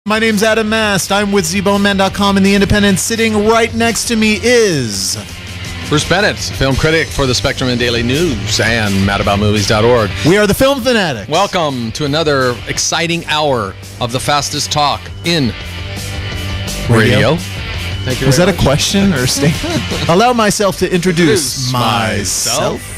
My name's Adam Mast. I'm with ZBoneman.com and The Independent. Sitting right next to me is Bruce Bennett, film critic for the Spectrum and Daily News and madaboutmovies.org. We are the Film Fanatics. Welcome to another exciting hour of the fastest talk in radio. Thank you. Was that a question or a statement? Allow myself to introduce myself.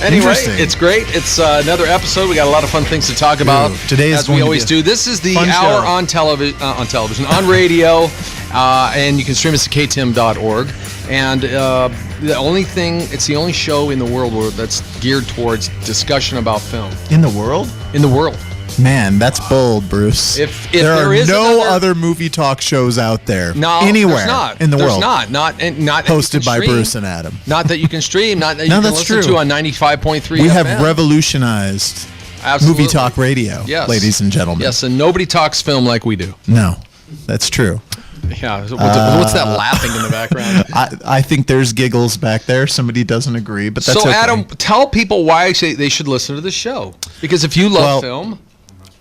Anyway, it's great. It's another episode. We got a lot of fun things to talk about. Today is as we always do. This is the hour on television, on radio, and you can stream us at ktim.org. And it's the only show in the world that's geared towards discussion about film. In the world? In the world. Man, that's bold, Bruce. If there is no other movie talk shows out there anywhere in the world. There's not hosted by Bruce and Adam. Not that you can stream, not that you can listen to on 95.3 FM. We have revolutionized movie talk radio, ladies and gentlemen. Yes, and nobody talks film like we do. No, that's true. Yeah, what's that laughing in the background? I think there's giggles back there. Somebody doesn't agree, but that's okay. So, Adam, tell people why they should listen to the show. Because if you love film...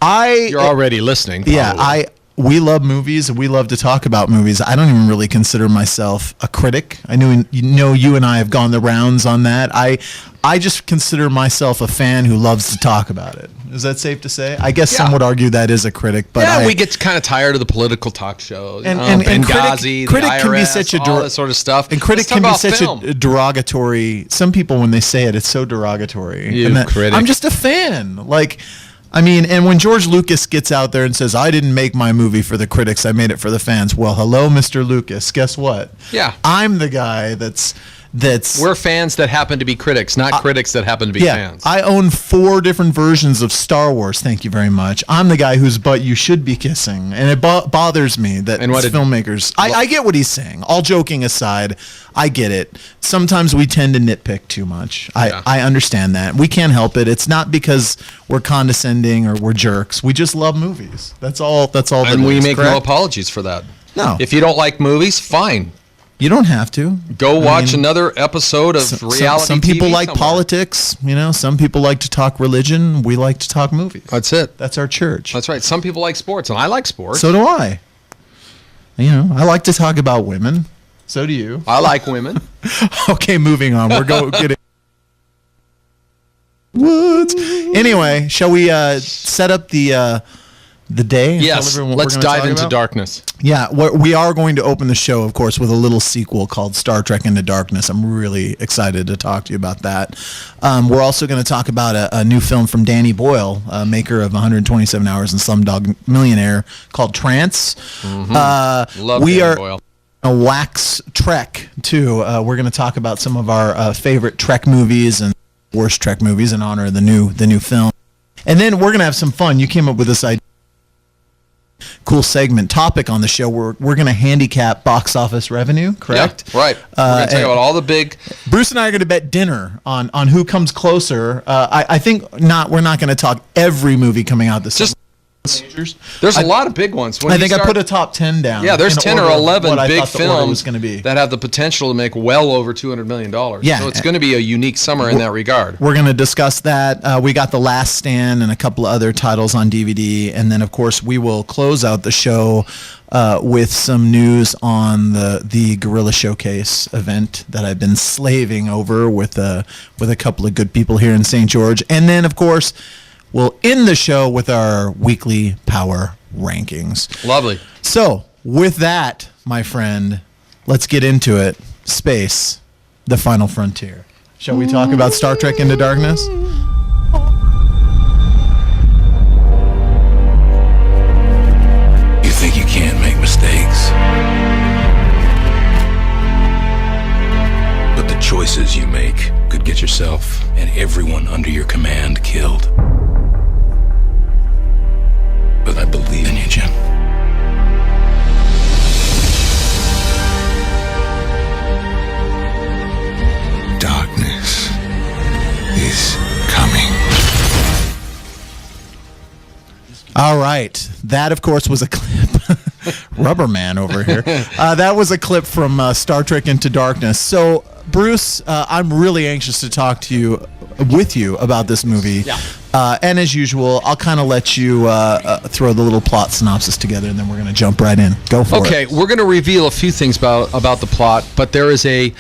You're already listening. Probably. Yeah, we love movies and we love to talk about movies. I don't even really consider myself a critic. I know you and I have gone the rounds on that. I just consider myself a fan who loves to talk about it. Is that safe to say? I guess some would argue that is a critic, but we get kind of tired of the political talk shows. And Benghazi, critic the IRS, can be such a all that sort of stuff. And critic can be such a derogatory. Some people, when they say it, it's so derogatory. Critic. I'm just a fan. And when George Lucas gets out there and says, I didn't make my movie for the critics, I made it for the fans. Well, hello, Mr. Lucas. Guess what? Yeah. I'm the guy that's... We're fans that happen to be critics, not critics that happen to be fans. I own 4 different versions of Star Wars, thank you very much. I'm the guy whose butt you should be kissing. And it bothers me that filmmakers... I get what he's saying. All joking aside, I get it. Sometimes we tend to nitpick too much. I understand that. We can't help it. It's not because we're condescending or we're jerks. We just love movies. That's all. And we make no apologies for that. No. If you don't like movies, fine. You don't have to. Go watch another episode of reality Some people TV like somewhere. Politics. Some people like to talk religion. We like to talk movies. That's it. That's our church. That's right. Some people like sports, and I like sports. So do I. I like to talk about women. So do you. I like women. Okay, moving on. We're getting... Woods. Anyway, shall we set up the day? Yes, let's dive into darkness. Yeah, we are going to open the show, of course, with a little sequel called Star Trek Into Darkness. I'm really excited to talk to you about that. We're also going to talk about a new film from Danny Boyle, maker of 127 Hours and Slumdog Millionaire, called Trance. Mm-hmm. Love Danny Boyle. A wax Trek, too. We're going to talk about some of our favorite Trek movies and worst Trek movies in honor of the new film. And then we're going to have some fun. You came up with this idea. Cool segment topic on the show. We're going to handicap box office revenue, correct? Yeah, right. We're going to talk about all the big... Bruce and I are going to bet dinner on who comes closer. I think we're not going to talk every movie coming out this summer. There's a lot of big ones. I put a top 10 down. Yeah, there's 10 or 11 big films that have the potential to make well over $200 million. Yeah. So it's going to be a unique summer in that regard. We're going to discuss that. We got The Last Stand and a couple of other titles on DVD. And then, of course, we will close out the show with some news on the Guerilla Showcase event that I've been slaving over with a couple of good people here in St. George. And then, of course... we'll end the show with our weekly power rankings. Lovely. So, with that, my friend, let's get into it. Space, the final frontier. Shall we talk about Star Trek Into Darkness? You think you can't make mistakes? But the choices you make could get yourself and everyone under your command killed. But I believe in you, Jim. Darkness is coming. All right. That, of course, was a clip. Rubber Man over here. That was a clip from Star Trek Into Darkness. So, Bruce, I'm really anxious to talk to you with you about this movie. Yeah. And as usual, I'll kind of let you throw the little plot synopsis together, and then we're going to jump right in. Go for it. Okay, we're going to reveal a few things about the plot, but there is a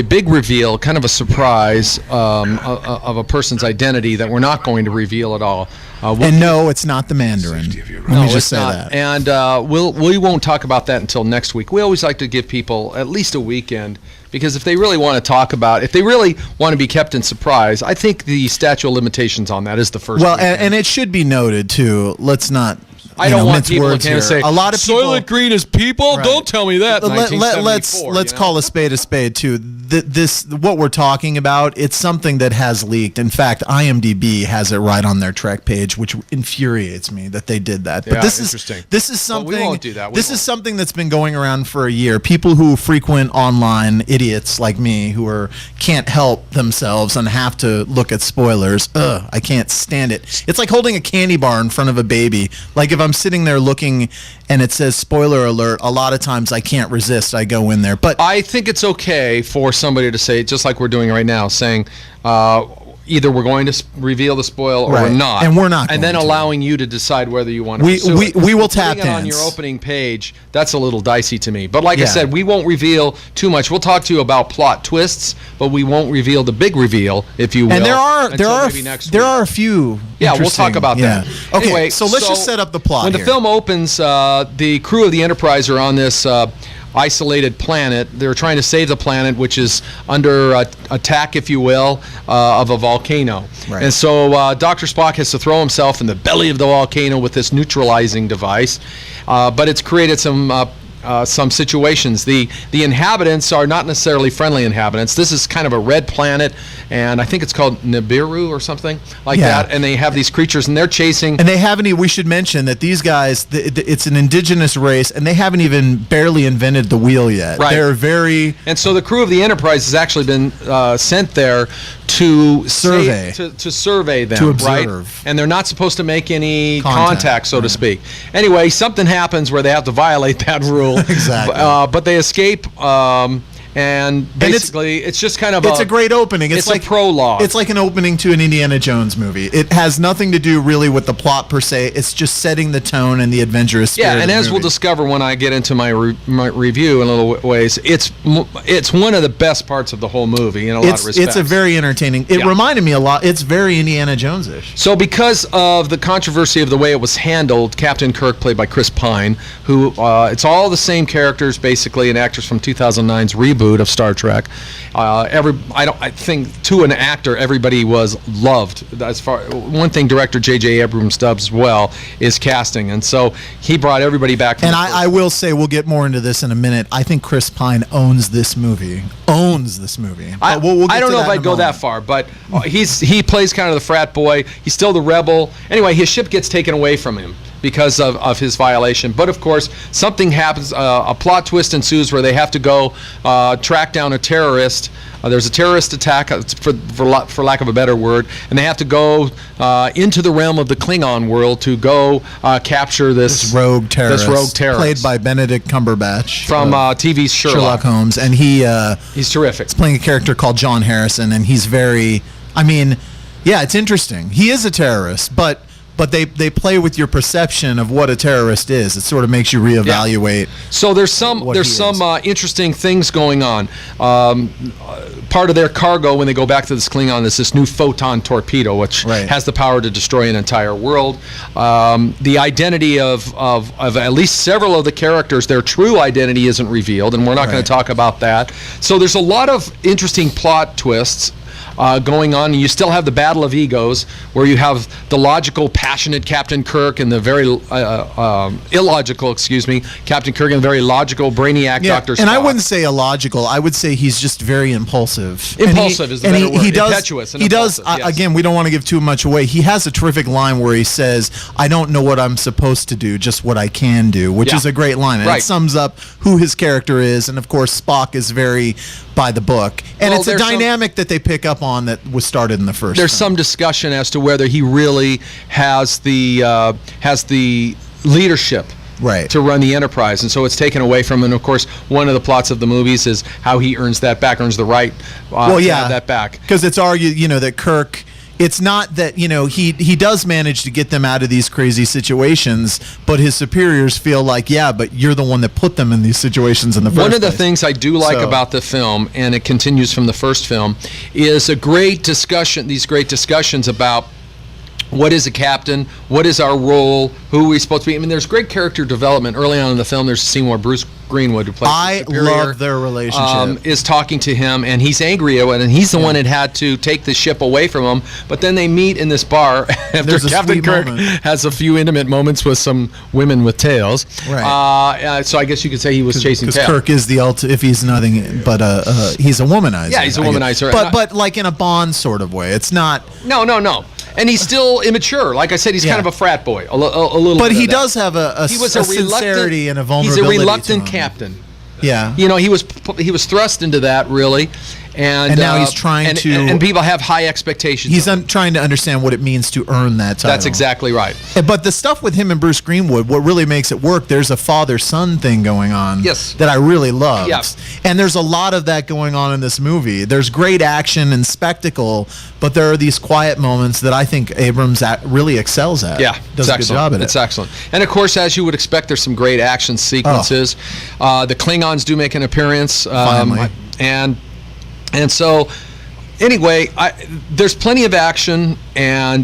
big reveal, kind of a surprise of a person's identity that we're not going to reveal at all. And no, it's not the Mandarin. Let me just say that. And we won't talk about that until next week. We always like to give people at least a weekend, because if they really want to talk about, if they really want to be kept in surprise, I think the statute of limitations on that is the first. Well, and it should be noted too. Let's not. I don't want people to say a lot of people, Soylent Green is people. Right. Don't tell me that. Let's call a spade too. This what we're talking about. It's something that has leaked. In fact, IMDb has it right on their Trek page, which infuriates me that they did that. But yeah, this interesting. is something. Well, we won't do that. This is something that's been going around for a year. People who frequent online, idiots like me, who can't help themselves and have to look at spoilers. I can't stand it. It's like holding a candy bar in front of a baby. Like if I'm sitting there looking and it says spoiler alert, a lot of times I can't resist. I go in there. But I think it's okay for somebody to say, just like we're doing right now, saying either we're going to reveal the spoil or we're not. And we're not. And then allowing you to decide whether you want to pursue it. We will tap dance. On your opening page, that's a little dicey to me. But like I said, we won't reveal too much. We'll talk to you about plot twists, but we won't reveal the big reveal, if you will. And there are a few. Yeah, we'll talk about that. Okay, anyway, so let's just set up the plot. When the film opens, the crew of the Enterprise are on this isolated planet. They're trying to save the planet, which is under attack, if you will, of a volcano. Right. And so Dr. Spock has to throw himself in the belly of the volcano with this neutralizing device. But it's created some situations. The inhabitants are not necessarily friendly inhabitants. This is kind of a red planet, and I think it's called Nibiru or something like that. And they have these creatures, and they're chasing. And they haven't. We should mention that these guys, it's an indigenous race, and they haven't even barely invented the wheel yet. Right. They're very. And so the crew of the Enterprise has actually been sent there to survey, to survey them, to observe. Right? And they're not supposed to make any contact, so to speak. Anyway, something happens where they have to violate that rule. Exactly. But they escape, and basically, it's just kind of a great opening. It's like a prologue. It's like an opening to an Indiana Jones movie. It has nothing to do really with the plot per se. It's just setting the tone and the adventurous spirit. Yeah, and as we'll discover when I get into my review in a little ways, it's one of the best parts of the whole movie in a lot of respects. It's a very entertaining. It reminded me a lot. It's very Indiana Jones-ish. So because of the controversy of the way it was handled, Captain Kirk, played by Chris Pine, who it's all the same characters basically, and actors from 2009's reboot of Star Trek. I think to an actor, everybody was loved. As far one thing, director J.J. Abrams does as well is casting, and so he brought everybody back. And I will say, we'll get more into this in a minute. I think Chris Pine owns this movie. We'll I don't know if I'd go that far, but he plays kind of the frat boy. He's still the rebel. Anyway, his ship gets taken away from him because of his violation. But of course, something happens, a plot twist ensues where they have to go track down a terrorist. There's a terrorist attack, for lack of a better word, and they have to go into the realm of the Klingon world to go capture this rogue terrorist. Played by Benedict Cumberbatch. From TV's Sherlock Holmes. And he's terrific. He's playing a character called John Harrison, and he's very, it's interesting. He is a terrorist, but they play with your perception of what a terrorist is. It sort of makes you reevaluate. Yeah. So there's some interesting things going on. Part of their cargo when they go back to this Klingon is this new photon torpedo, which has the power to destroy an entire world. The identity of at least several of the characters, their true identity isn't revealed, and we're not going to talk about that. So there's a lot of interesting plot twists going on. You still have the battle of egos, where you have the logical, passionate Captain Kirk and the very illogical, Captain Kirk and the very logical, brainiac Dr. Spock. And I wouldn't say illogical. I would say he's just very impulsive. Impulsive is the better word. Impetuous and impulsive. Again, we don't want to give too much away. He has a terrific line where he says, "I don't know what I'm supposed to do, just what I can do," which is a great line. And it sums up who his character is. And of course, Spock is very by the book. And it's a dynamic that they pick up on that was started in the first. There's some discussion as to whether he really has the leadership to run the Enterprise, and so it's taken away from him. And of course, one of the plots of the movies is how he earns the right to have that back. Because it's argued, that Kirk it's not that, he does manage to get them out of these crazy situations, but his superiors feel like, yeah, but you're the one that put them in these situations in the first place. One of the things I do like about the film, and it continues from the first film, is these great discussions about what is a captain, what is our role, who are we supposed to be. I mean, there's great character development early on in the film. There's a scene where Bruce Greenwood, who plays the superior, love their relationship, is talking to him, and he's angry at it, and he's the one that had to take the ship away from him. But then they meet in this bar after Captain Kirk has a few intimate moments with some women with tails. Right. So I guess you could say he was chasing tails. Because Kirk is the if he's nothing but he's a womanizer. Yeah, he's a womanizer. But like in a Bond sort of way. It's not. No. And he's still immature. Like I said, he's kind of a frat boy, a little. But he does have a sincerity and a vulnerability. He's a reluctant captain. Yeah. He was thrust into that, really. And now he's trying to... And people have high expectations. He's trying to understand what it means to earn that title. That's exactly right. But the stuff with him and Bruce Greenwood, what really makes it work, there's a father-son thing going on that I really love. Yes. And there's a lot of that going on in this movie. There's great action and spectacle, but there are these quiet moments that I think Abrams really excels at. Yeah, does a good job at it. It's excellent. And, of course, as you would expect, there's some great action sequences. The Klingons do make an appearance. Finally. And so, anyway, there's plenty of action, and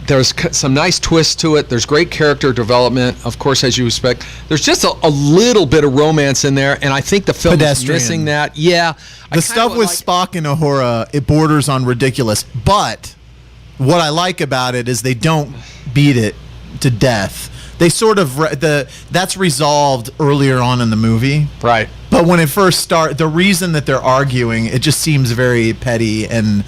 there's some nice twists to it. There's great character development, of course, as you expect. There's just a little bit of romance in there, and I think the film is missing that. Yeah. The stuff with Spock and Uhura, it borders on ridiculous. But what I like about it is they don't beat it to death. They sort of that's resolved earlier on in the movie, right? But when it first starts, the reason that they're arguing, it just seems very petty, and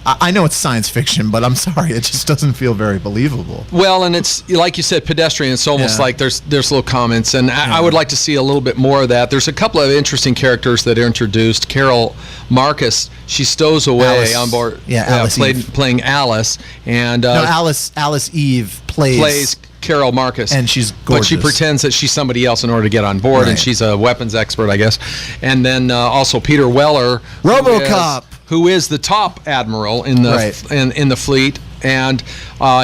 I know it's science fiction, but I'm sorry, it just doesn't feel very believable. Well, and it's like you said, pedestrian. It's almost like there's little comments, and I would like to see a little bit more of that. There's a couple of interesting characters that are introduced. Carol Marcus, she stows away on board. Yeah, playing Alice, and Alice Eve plays Carol Marcus, and she's gorgeous. But she pretends that she's somebody else in order to get on board, and she's a weapons expert, I guess. And then also Peter Weller, RoboCop, who is the top admiral in the in the fleet, and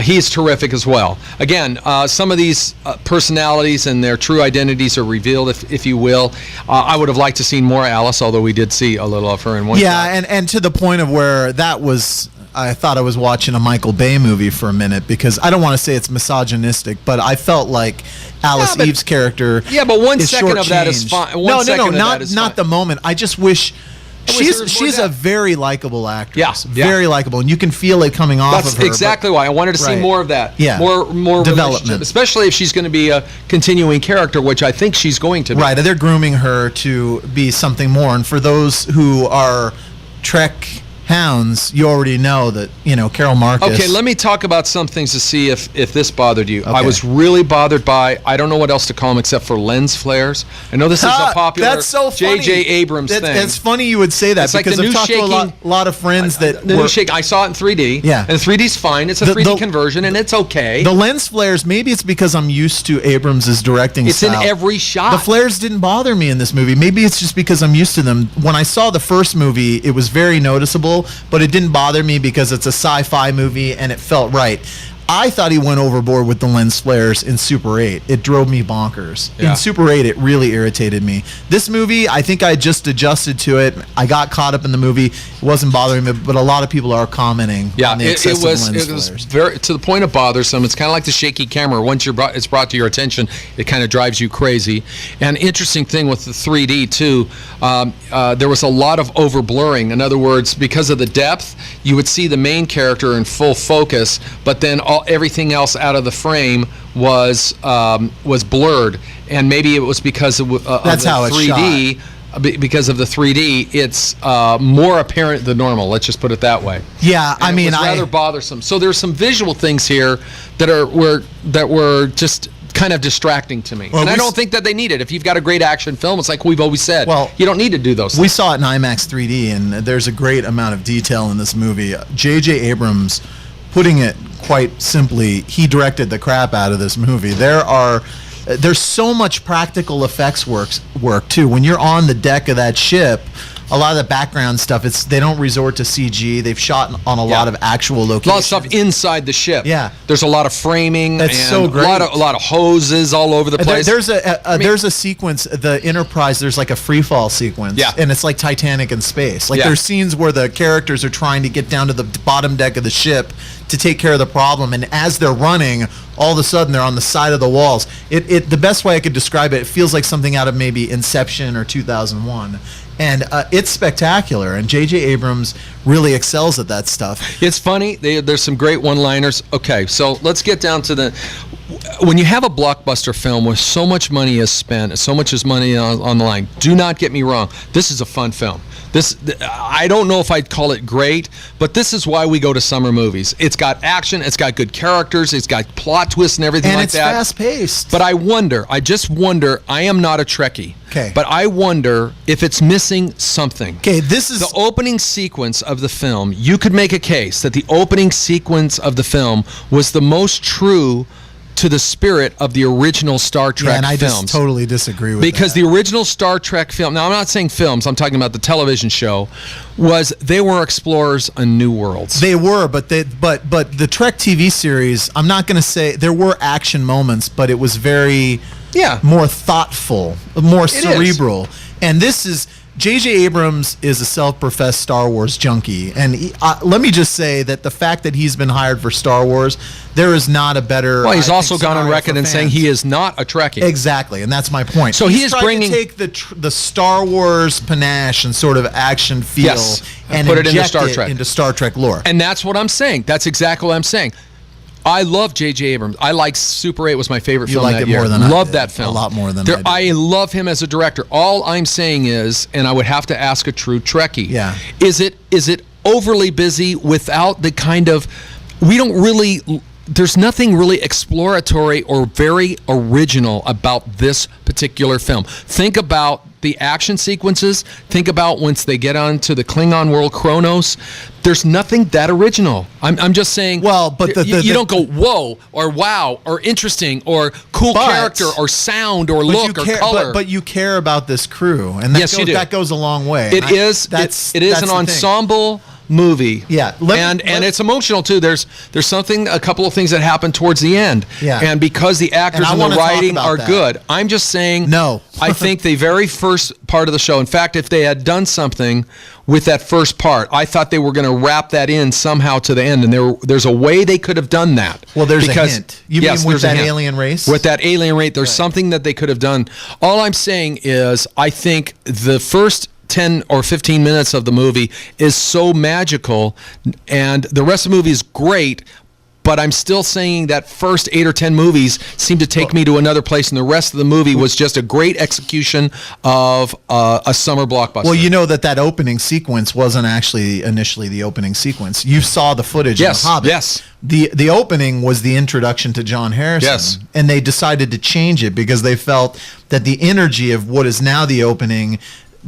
he's terrific as well. Again, some of these personalities and their true identities are revealed, if you will. I would have liked to see more Alice, although we did see a little of her in one shot. Yeah, and to the point of where that was... I thought I was watching a Michael Bay movie for a minute, because I don't want to say it's misogynistic, but I felt like Alice Eve's character. Yeah, but 1 second of that is fine. No, not the moment. I just wish. She's a very likable actress. Yeah, very likable, and you can feel it coming off of her. That's exactly why I wanted to see more of that. Yeah, more development, especially if she's going to be a continuing character, which I think she's going to be. Right, they're grooming her to be something more, and for those who are Trek hounds, you already know that, Carol Marcus. Okay, let me talk about some things to see if this bothered you. Okay. I was really bothered by, I don't know what else to call them except for lens flares. I know this is a popular J.J. Abrams thing. It's funny you would say that, it's because like I've talked to a lot of friends that new shake. I saw it in 3D. Yeah. And 3D's fine. It's a 3D conversion, and it's okay. The lens flares, maybe it's because I'm used to Abrams' directing style. It's in every shot. The flares didn't bother me in this movie. Maybe it's just because I'm used to them. When I saw the first movie, it was very noticeable, but it didn't bother me because it's a sci-fi movie and it felt right. I thought he went overboard with the lens flares in Super 8. It drove me bonkers. Yeah. In Super 8, it really irritated me. This movie, I think I just adjusted to it. I got caught up in the movie. It wasn't bothering me, but a lot of people are commenting on the excessive lens flares. It was very, to the point of bothersome. It's kind of like the shaky camera. Once it's brought to your attention, it kind of drives you crazy. And interesting thing with the 3D, too, there was a lot of over-blurring. In other words, because of the depth, you would see the main character in full focus, but then everything else out of the frame was blurred, and maybe it was because of the 3D. Because of the 3D, it's more apparent than normal. Let's just put it that way. Yeah, and it was rather bothersome. So there's some visual things here that were just kind of distracting to me. Well, and I don't think that they need it. If you've got a great action film, it's like we've always said, you don't need to do those things. We saw it in IMAX 3D, and there's a great amount of detail in this movie. J.J. Abrams, putting it quite simply, he directed the crap out of this movie. There's so much practical effects work too. When you're on the deck of that ship, a lot of the background stuff, they don't resort to CG. They've shot on a lot of actual locations. A lot of stuff inside the ship. Yeah. There's a lot of framing. That's and so great. A lot of hoses all over the place. There's a sequence, the Enterprise, there's like a free fall sequence. Yeah. And it's like Titanic in space. Like Yeah. there's scenes where the characters are trying to get down to the bottom deck of the ship to take care of the problem, and as they're running, all of a sudden they're on the side of the walls. The best way I could describe it feels like something out of maybe Inception or 2001. And it's spectacular, and J.J. Abrams really excels at that stuff. It's funny. There's some great one-liners. Okay, so let's get down to when you have a blockbuster film where so much money is spent, so much is money on the line, do not get me wrong. This is a fun film. I don't know if I'd call it great, but this is why we go to summer movies. It's got action, it's got good characters, it's got plot twists and everything like that. And it's fast-paced. But I just wonder, I am not a Trekkie, but I wonder if it's missing something. Okay, this is... The opening sequence of the film, you could make a case that the opening sequence of the film was the most true to the spirit of the original Star Trek and I films. just totally disagree with because that. The original Star Trek film, now I'm not saying films, I'm talking about the television show, they were explorers on new worlds. They were, but the Trek TV series, I'm not going to say there were action moments, but it was very more thoughtful, more cerebral. And this is J.J. Abrams is a self-professed Star Wars junkie, and let me just say that the fact that he's been hired for Star Wars, there is not a better. Well, he's also gone on record and saying he is not a Trekkie. Exactly, and that's my point. So he's bringing to take the Star Wars panache and sort of action feel and put it inject into Star Trek lore. And that's what I'm saying. That's exactly what I'm saying. I love J.J. Abrams. I like Super 8 was my favorite film that year. More than love that film. A lot more than I did. I love him as a director. All I'm saying is, and I would have to ask a true Trekkie, is it overly busy without the kind of, there's nothing really exploratory or very original about this particular film. Think about the action sequences. Think about once they get onto the Klingon world, Kronos. There's nothing that original. I'm just saying. Well, but you don't go whoa or wow or interesting or cool character or sound or look or color. But you care about this crew, and that goes a long way. It is an ensemble movie. Yeah, and it's emotional too. There's a couple of things that happen towards the end. Yeah. And because the actors and the writing are good, I'm just saying. No. I think the very first part of the show. In fact, if they had done something with that first part, I thought they were going to wrap that in somehow to the end, and there's a way they could have done that. Well, there's a hint. You mean with that alien race? With that alien race, there's something that they could have done. All I'm saying is, I think the first 10 or 15 minutes of the movie is so magical, and the rest of the movie is great, but I'm still saying that first 8 or 10 movies seem to take me to another place, and the rest of the movie was just a great execution of a summer blockbuster. Well, you know that opening sequence wasn't actually initially the opening sequence. You saw the footage in The Hobbit. Yes. The opening was the introduction to John Harrison. Yes. And they decided to change it because they felt that the energy of what is now the opening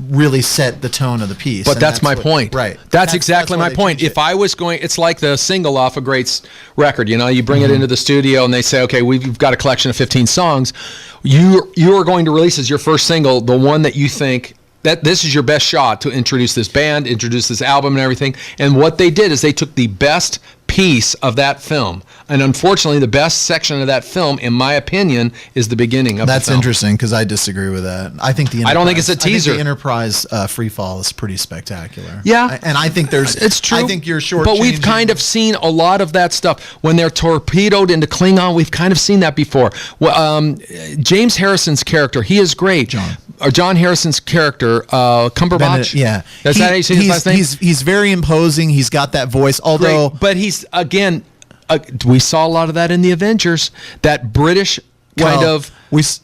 really set the tone of the piece. But that's my point. Right. That's exactly my point. If I was going, it's like the single off a great record. You bring it into the studio and they say, okay, we've got a collection of 15 songs. You are going to release as your first single the one that you think that this is your best shot to introduce this band, introduce this album and everything. And what they did is they took the best piece of that film. And unfortunately, the best section of that film, in my opinion, is the beginning of the film. That's interesting because I disagree with that. I think I don't think it's a teaser. I think the Enterprise free fall is pretty spectacular. Yeah. And I think it's true. I think you're short. But we've kind of seen a lot of that stuff. When they're torpedoed into Klingon, we've kind of seen that before. Well, James Harrison's character, he is great. John Harrison's character, Cumberbatch. Bennett, yeah. Is that how you say his last name? He's very imposing. He's got that voice. Although, but he's, again, we saw a lot of that in the Avengers. That British kind of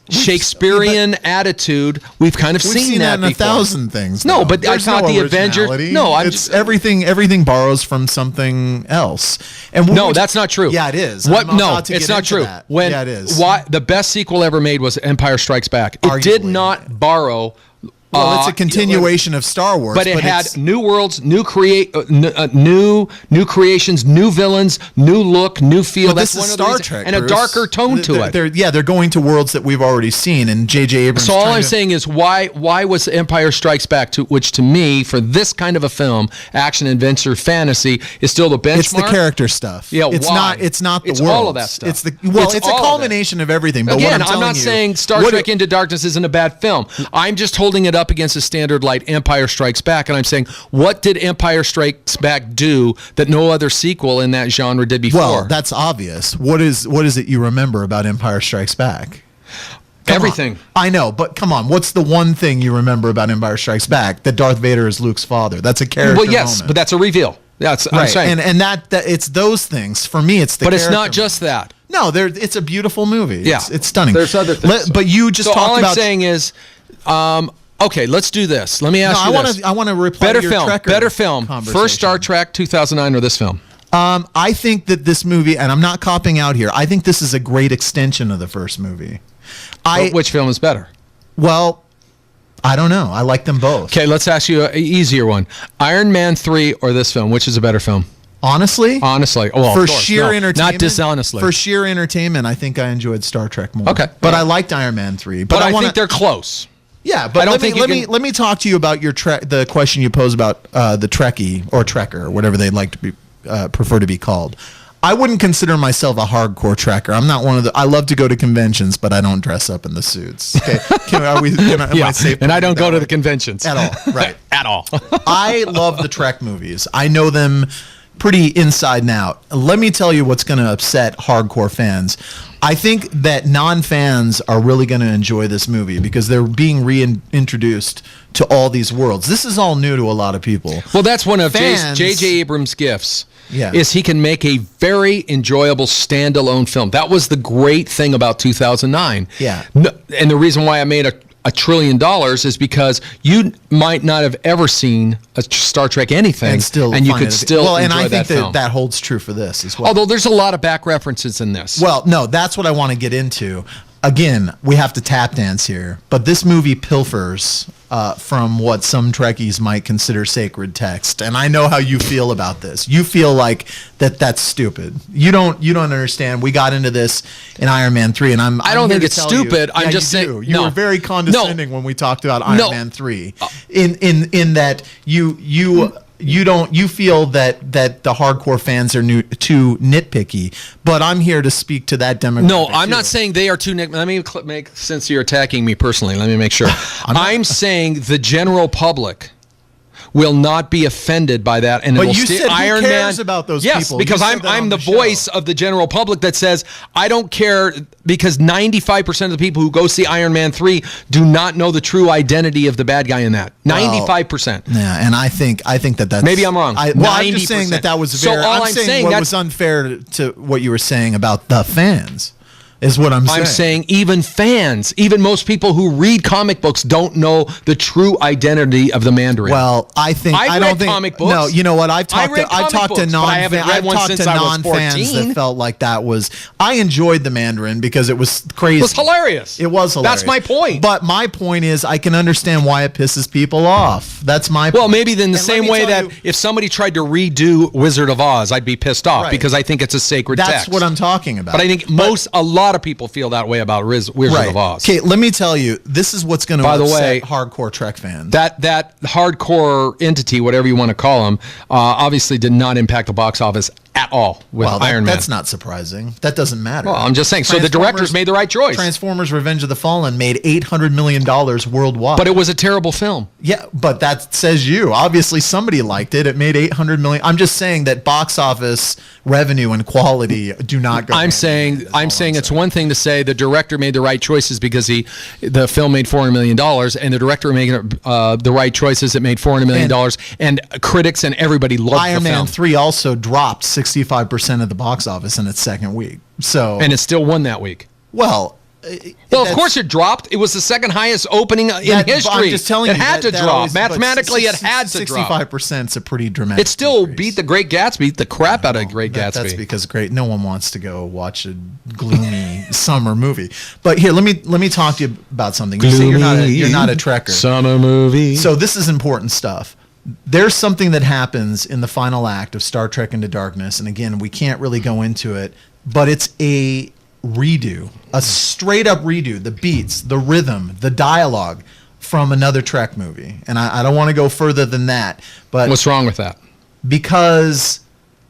Shakespearean attitude. We've kind of seen that in before. 1,000 things. No, but I thought the Avengers. No, it's everything borrows from something else. And that's not true. Yeah, it is. It's not true. Yeah, it is. The best sequel ever made was Empire Strikes Back. It did not borrow Well, it's a continuation of Star Wars, but it had new worlds, new creations, new villains, new look, new feel. But this is Star Trek, and a darker tone to it. They're going to worlds that we've already seen, and J.J. Abrams. So all I'm saying is, why was Empire Strikes Back, which to me, for this kind of a film, action, adventure, fantasy, is still the benchmark? It's the character stuff. Yeah, it's why? not. It's not the It's worlds. all of that stuff. It's a culmination of everything. But again, what I'm not saying Star Trek Into Darkness isn't a bad film. I'm just holding it up against a standard like Empire Strikes Back, and I'm saying, what did Empire Strikes Back do that no other sequel in that genre did before? Well, that's obvious. What is it you remember about Empire Strikes Back? Everything. I know, but come on. What's the one thing you remember about Empire Strikes Back? That Darth Vader is Luke's father. That's a character Well, yes, moment. but that's a reveal. That's right. I'm saying. And that it's those things. For me, it's the But it's character not just that. No, it's a beautiful movie. Yeah. It's stunning. There's other things. But you just so talked all about... I'm saying is, okay, let's do this. Let me ask you this. I want to reply better to your film. Trekker Better film. conversation. First Star Trek 2009 or this film? I think that this movie, and I'm not copping out here, I think this is a great extension of the first movie. Which film is better? Well, I don't know. I like them both. Okay, let's ask you an easier one. Iron Man 3 or this film? Which is a better film? Honestly? Well, for of course, sheer no, entertainment, not dishonestly. For sheer entertainment, I think I enjoyed Star Trek more. Okay, but I liked Iron Man 3. But I think they're close. Yeah, but let me talk to you about the question you pose about the Trekkie or Trekker, or whatever they'd like to be prefer to be called. I wouldn't consider myself a hardcore Trekker. I'm not one of the. I love to go to conventions, but I don't dress up in the suits. Okay, am I safe? And I don't go to the conventions at all. Right, at all. I love the Trek movies. I know them pretty inside and out. Let me tell you what's going to upset hardcore fans. I think that non-fans are really going to enjoy this movie because they're being reintroduced to all these worlds. This is all new to a lot of people. Well, that's one of Fans- J.J. Abrams' gifts. Yeah. Is he can make a very enjoyable standalone film. That was the great thing about 2009. Yeah. And the reason why I made $1 trillion is because you might not have ever seen a Star Trek anything, and you could still enjoy and I think that film. that holds true for this as well. Although there's a lot of back references in this. Well, no, that's what I want to get into. Again, we have to tap dance here, but this movie pilfers from what some Trekkies might consider sacred text, and I know how you feel about this. You feel like that's stupid. You don't understand. We got into this in Iron Man 3, and I don't think it's stupid. I'm just saying you were very condescending when we talked about Iron Man 3. In that you feel that the hardcore fans are too nitpicky, but I'm here to speak to that demographic. No, I'm not saying they are too nitpicky. Let me make, since you're attacking me personally, let me make sure. I'm saying the general public will not be offended by that, and but it you will said Iron who cares Man, about those yes, people? because I'm the voice of the general public that says I don't care, because 95% of the people who go see Iron Man 3 do not know the true identity of the bad guy in that. 95%. Yeah, and I think that's maybe I'm wrong. I'm just saying that was very. I'm saying what was unfair to what you were saying about the fans. Is what I'm saying. I'm saying even fans, even most people who read comic books don't know the true identity of the Mandarin. Well, I don't think comic books. No, you know what? I've talked to non-fans that felt like that was. I enjoyed the Mandarin because it was crazy. It was hilarious. It was hilarious. That's my point. But my point is, I can understand why it pisses people off. That's my point. Well, maybe then the same way that if somebody tried to redo Wizard of Oz, I'd be pissed off because I think it's a sacred text. That's what I'm talking about. But I think a lot of people feel that way about Wizard of Oz. Okay, let me tell you, this is what's going to upset hardcore Trek fans. That hardcore entity, whatever you want to call them, obviously did not impact the box office at all with Iron Man. That's not surprising. That doesn't matter. Well, I'm just saying. So the directors made the right choice. Transformers: Revenge of the Fallen made $800 million worldwide. But it was a terrible film. Yeah, but that says you. Obviously, somebody liked it. It made $800 million. I'm just saying that box office revenue and quality do not go. I'm saying it's one thing to say the director made the right choices because the film made $400 million, and the director made the right choices. It made $400 million, and critics and everybody loved Iron the film. Man 3 also dropped 65% of the box office in its second week. And it still won that week. Well, of course it dropped. It was the second highest opening in history. I'm just telling you, it had to drop. Mathematically, it had to drop. 65% is a pretty dramatic. It still decrease. beat the Great Gatsby, the crap out of Great Gatsby. That's because no one wants to go watch a gloomy summer movie. But here, let me talk to you about something. You say you're not a Trekker. Summer movie. So this is important stuff. There's something that happens in the final act of Star Trek Into Darkness, and again, we can't really go into it, but it's a redo, a straight up redo. The beats, the rhythm, the dialogue from another Trek movie. And I don't want to go further than that. But what's wrong with that? Because,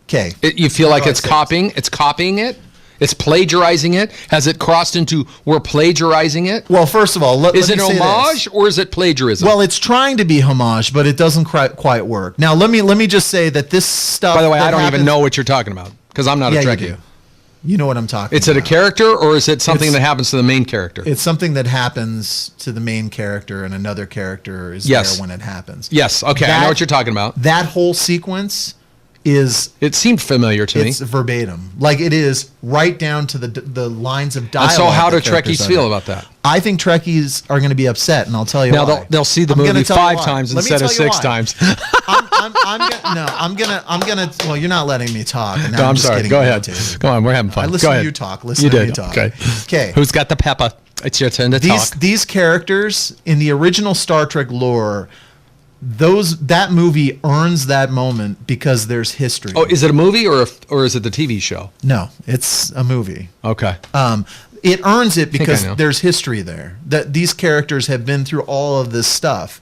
okay. You feel like it's copying it? It's plagiarizing it? Has it crossed into we're plagiarizing it? Well, first of all, is it homage or is it plagiarism? Well, it's trying to be homage, but it doesn't quite work. Now, let me just say that this stuff. By the way, I don't even know what you're talking about because I'm not a Trekkie. You do. You know what I'm talking about. Is it a character or is it something that happens to the main character? It's something that happens to the main character and another character is there when it happens. Yes. Okay, I know what you're talking about. That whole sequence is... It seemed familiar to me. It's verbatim. Like it is right down to the lines of dialogue. And so how do Trekkies feel about that? I think Trekkies are going to be upset, and I'll tell you why. Now they'll see the movie 5 times instead of 6 times. I'm gonna. Well, you're not letting me talk. And No, I'm sorry. Go ahead. Go on. We're having fun. I listen to you talk. Listen to me talk. Okay. Who's got the pepper? It's your turn to talk. These characters in the original Star Trek lore, that movie earns that moment because there's history. Oh, is it a movie or is it the TV show? No, it's a movie. Okay. It earns it because there's history there. That these characters have been through all of this stuff.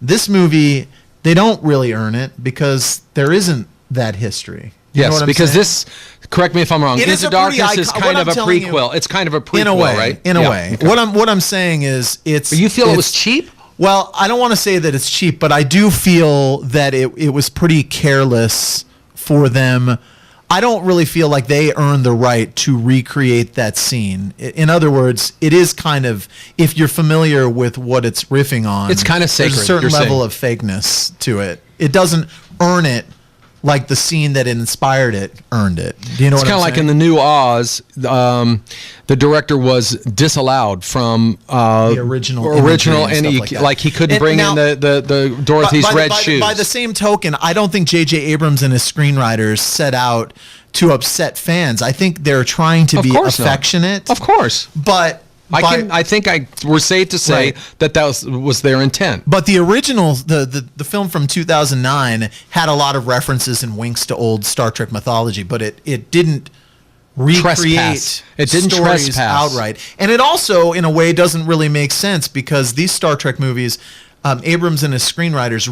This movie, they don't really earn it because there isn't that history. You know what I'm because saying? this. Correct me if I'm wrong. Into Darkness is kind of a prequel. It's kind of a prequel, in a way, right? In a way. Okay. What I'm saying is it's. But you feel it was cheap? Well, I don't want to say that it's cheap, but I do feel that it was pretty careless for them. I don't really feel like they earned the right to recreate that scene. In other words, it is kind of, if you're familiar with what it's riffing on, it's kind of sacred. There's a certain level of fakeness to it. It doesn't earn it like the scene that inspired it earned it. Do you know what I'm saying? It's kind of like in the new Oz, the director was disallowed from the original and he couldn't bring in the Dorothy's red shoes. By the same token, I don't think J.J. Abrams and his screenwriters set out to upset fans. I think they're trying to be affectionate. Of course. But I think we're safe to say that was their intent. But the original, the film from 2009 had a lot of references and winks to old Star Trek mythology, but it didn't recreate stories outright. And it also, in a way, doesn't really make sense because these Star Trek movies, Abrams and his screenwriters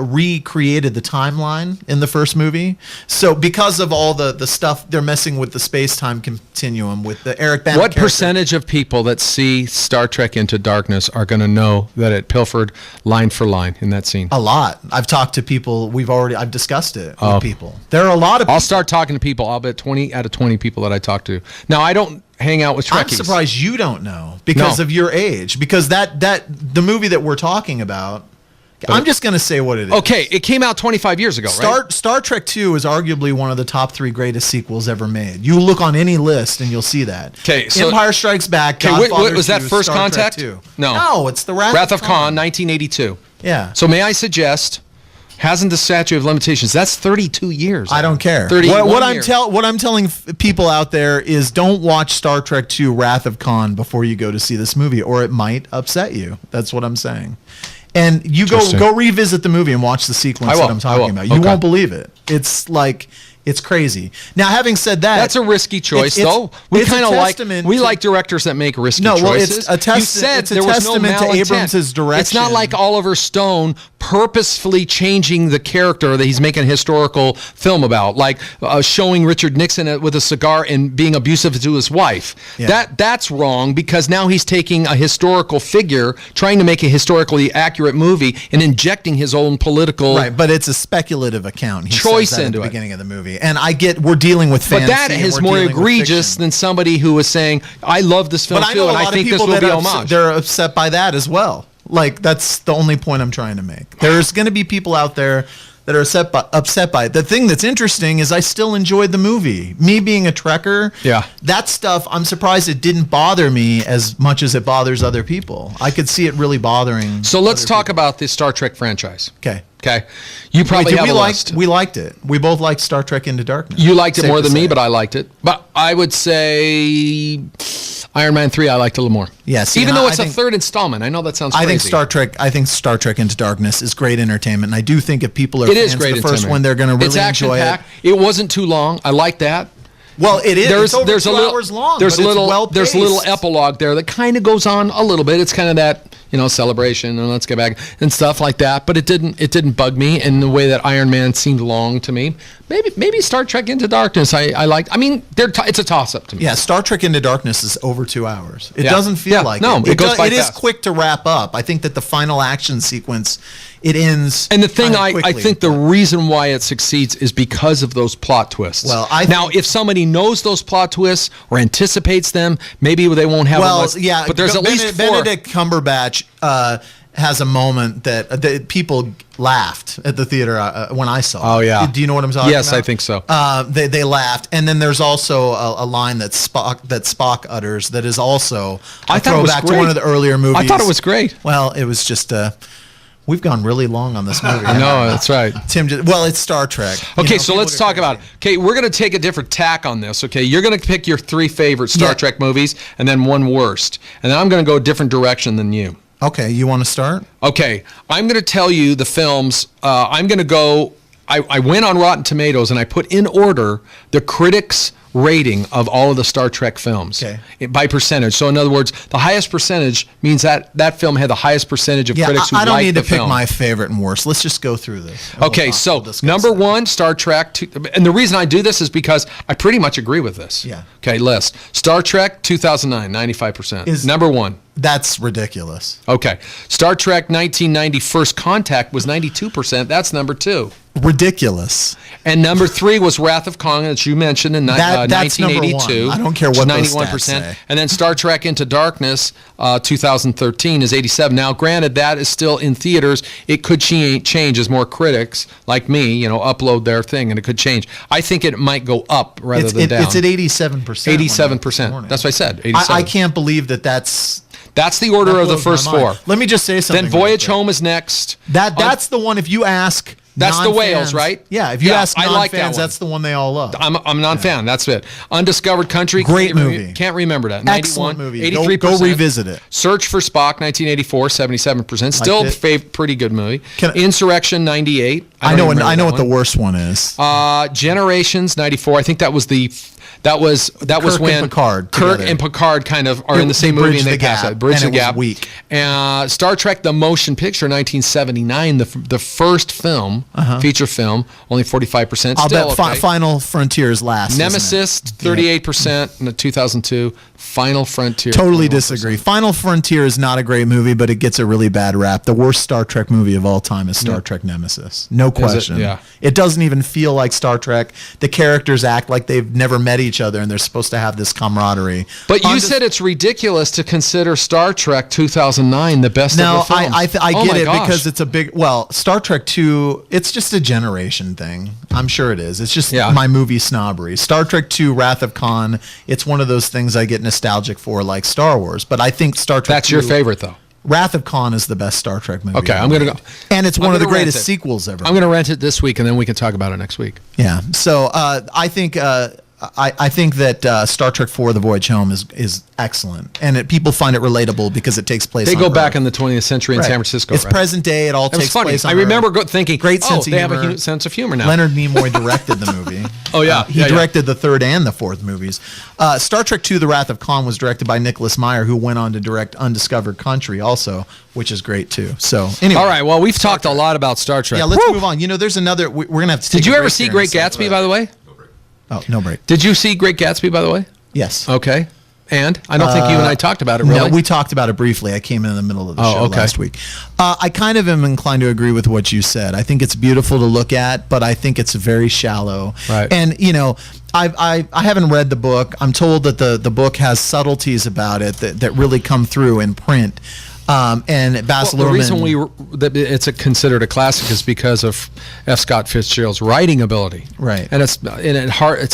recreated the timeline in the first movie. So because of all the stuff, they're messing with the space-time continuum with the Eric Bennett What percentage of people that see Star Trek Into Darkness are going to know that it pilfered line for line in that scene? A lot. I've talked to people. I've discussed it with people. There are a lot of people. I'll start talking to people. I'll bet 20 out of 20 people that I talk to. Now, I don't hang out with Trekkies. I'm surprised you don't know because of your age. Because the movie that we're talking about, I'm just going to say what it is. Okay, it came out 25 years ago, right? Star Trek II is arguably one of the top 3 greatest sequels ever made. You look on any list and you'll see that. Okay, so Empire Strikes Back, Godfather was that First Star Contact? No, it's the Wrath of Khan, 1982. Yeah. So may I suggest, hasn't the statute of limitations? That's 32 years. I don't care. What I'm telling people out there is don't watch Star Trek II Wrath of Khan before you go to see this movie, or it might upset you. That's what I'm saying. And you go revisit the movie and watch the sequence that I'm talking about. You won't believe it. It's like it's crazy. Now, having said that, that's a risky choice, though. We kind of like directors that make risky choices. Well, it's a testament to Abrams' direction. It's not like Oliver Stone purposefully changing the character that he's making a historical film about, like showing Richard Nixon with a cigar and being abusive to his wife. Yeah. That's wrong because now he's taking a historical figure, trying to make a historically accurate movie, and injecting his own political but it's a speculative account. He choice says that into at the beginning of the movie. And I get we're dealing with fantasy. But that is more egregious than somebody who was saying, I love this film too, and I think this will be homage. They're upset by that as well. Like, that's the only point I'm trying to make. There's going to be people out there that are upset by it. The thing that's interesting is I still enjoyed the movie. Me being a Trekker, that stuff, I'm surprised it didn't bother me as much as it bothers other people. I could see it really bothering. So let's talk about the Star Trek franchise. Okay. Okay, you probably have a list. We liked it. We both liked Star Trek Into Darkness. You liked it more than me, but I liked it. But I would say Iron Man 3 I liked a little more. Yes, even though it's a third installment. I know that sounds crazy. I think Star Trek Into Darkness is great entertainment, and I do think if people are fans of the first one, they're going to really enjoy it. It wasn't too long. I like that. Well, it is. It's over there's 2 hours long. There's but a little. it's There's a little epilogue there that kind of goes on a little bit. It's kind of that celebration and let's get back and stuff like that. But it didn't bug me in the way that Iron Man seemed long to me. Maybe Star Trek Into Darkness. I liked. I mean, it's a toss up to me. Yeah, Star Trek Into Darkness is over 2 hours. It doesn't feel like no. It goes by It fast. is quick to wrap up. I think that the final action sequence. It ends. And the thing quickly, I think the reason why it succeeds is because of those plot twists. Well, if somebody knows those plot twists or anticipates them, maybe they won't have. Yeah. But there's at least 4. Benedict Cumberbatch has a moment that people laughed at the theater when I saw it. Oh yeah. Do you know what I'm talking about? Yes, I think so. They laughed, and then there's also a line that Spock utters that is also a throwback to one of the earlier movies. I thought it was great. Well, it was just. We've gone really long on this movie. I know, that's right. Tim, it's Star Trek. Okay, so let's talk about it. Okay, we're going to take a different tack on this. Okay, you're going to pick your 3 favorite Star Trek movies and then 1 worst. And then I'm going to go a different direction than you. Okay, you want to start? Okay, I'm going to tell you the films. I'm going to go. I went on Rotten Tomatoes and I put in order the critics' rating of all of the Star Trek films by percentage. So in other words, the highest percentage means that film had the highest percentage of critics who liked the film. I don't need to pick my favorite and worst. Let's just go through this. Okay, so number 1, Star Trek. And the reason I do this is because I pretty much agree with this. Yeah. Okay, list. Star Trek 2009, 95%. Is number 1. That's ridiculous. Okay. Star Trek 1990 First Contact was 92%. That's number 2. Ridiculous. And number 3 was Wrath of Khan, as you mentioned, in 1982. I don't care what those 91%. stats say. And then Star Trek Into Darkness, 2013, is 87. Now, granted, that is still in theaters. It could change as more critics, like me, upload their thing, and it could change. I think it might go up rather than down. It's at 87%. 87%. That's what I said. 87. I can't believe that's the order of the first 4. Let me just say something. Then Voyage Home is next. That's the one. If you ask. That's the whales, right? Yeah, if you ask non-fans, like that's the one they all love. I'm a non-fan. That's it. Undiscovered Country. Great movie. Can't remember that. 91. Excellent movie. 83%. Go revisit it. Search for Spock, 1984, 77%. Still pretty good movie. Insurrection, 98. I know what the worst one is. Generations, 94. I think that was when Kirk and Picard kind of are in the same movie and they pass it. Bridge the Gap. Weak. Star Trek: The Motion Picture, 1979, the first film, feature film, only 45%. I'll Still bet Final Frontier is last. Nemesis, 38% in 2002. Final Frontier. Totally disagree. Final Frontier is not a great movie, but it gets a really bad rap. The worst Star Trek movie of all time is Star Trek Nemesis. No question. It doesn't even feel like Star Trek. The characters act like they've never met each other and they're supposed to have this camaraderie. But you said it's ridiculous to consider Star Trek 2009 the best of the films. I get it because it's a big... Well, Star Trek 2, it's just a generation thing. I'm sure it is. It's just my movie snobbery. Star Trek 2, Wrath of Khan, it's one of those things I get nostalgic for like Star Wars. But I think Star Trek That's 2, your favorite, though. Wrath of Khan is the best Star Trek movie. Okay, I'm going to go. And it's one of the greatest sequels ever. I'm going to rent it this week, and then we can talk about it next week. Yeah. So I think that Star Trek IV: The Voyage Home is excellent, and people find it relatable because it takes place. They on go Earth. Back in the 20th century in San Francisco. It's present day. It all takes place on I remember Earth. thinking, great sense of they humor. have a sense of humor now. Leonard Nimoy directed the movie. He directed the 3rd and the 4th movies. Star Trek II: The Wrath of Khan was directed by Nicholas Meyer, who went on to direct Undiscovered Country also, which is great too. So anyway. All right, well, we've talked a lot about Star Trek. Yeah, let's move on. There's another... We're going to have to take Did you ever see Great Gatsby, by the way? Oh, no break. Did you see Great Gatsby, by the way? Yes. Okay. And I don't think you and I talked about it, really. No, we talked about it briefly. I came in the middle of the show last week. I kind of am inclined to agree with what you said. I think it's beautiful to look at, but I think it's very shallow. Right. And, I haven't read the book. I'm told that the book has subtleties about it that really come through in print. And Baz Well, the reason Luhrmann. it's considered a classic is because of F. Scott Fitzgerald's writing ability. Right. And it's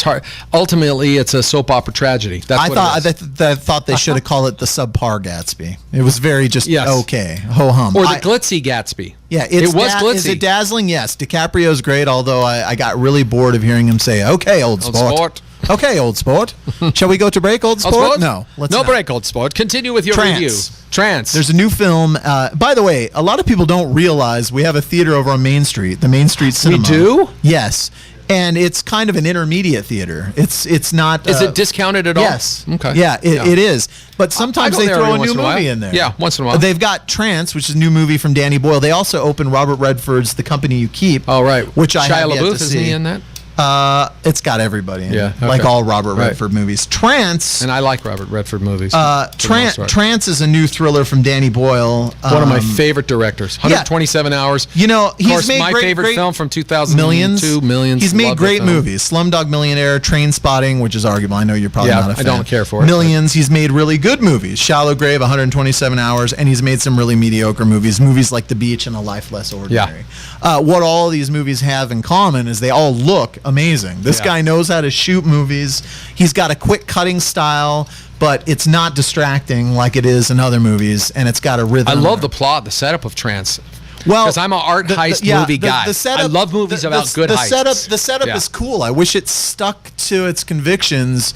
hard. Ultimately, it's a soap opera tragedy. That's I what thought it is. I thought they should have called it the subpar Gatsby. It was very just okay, ho hum. Or the glitzy Gatsby. Yeah, it was glitzy. Is it dazzling? Yes. DiCaprio's great, although I got really bored of hearing him say, "Okay, old sport." Okay, old sport. Shall we go to break, old sport? No, let's not. Break, old sport. Continue with your Trance. review. Trance. There's a new film. By the way, a lot of people don't realize we have a theater over on Main Street, the Main Street Cinema. We do? Yes. And it's kind of an intermediate theater. It's not. Is it discounted at all? Yes. Okay. Yeah, it is. But sometimes they throw a new movie in there. Yeah, once in a while. They've got Trance, which is a new movie from Danny Boyle. They also opened Robert Redford's The Company You Keep. Oh, right. Which I have Shia yet to LaBeouf, see. isn't he in that? It's got everybody in it. Yeah, okay. Like all Robert Redford movies. Trance. And I like Robert Redford movies. Trance is a new thriller from Danny Boyle. One of my favorite directors. 127 hours. You know, he's of course, made my favorite great film from 2002, Millions. He's made Love great that film. movies. Slumdog Millionaire, Train Spotting, which is arguable. I know you're probably not a fan. I don't care for it. Millions. He's made really good movies. Shallow Grave, 127 hours, and he's made some really mediocre movies. Movies like The Beach and A Life Less Ordinary. What all these movies have in common is they all look amazing. This guy knows how to shoot movies. He's got a quick cutting style, but it's not distracting like it is in other movies, and it's got a rhythm. I love the plot, the setup of Trance. Well, because I'm an art heist movie guy. I love movies about good heists. The setup is cool. I wish it stuck to its convictions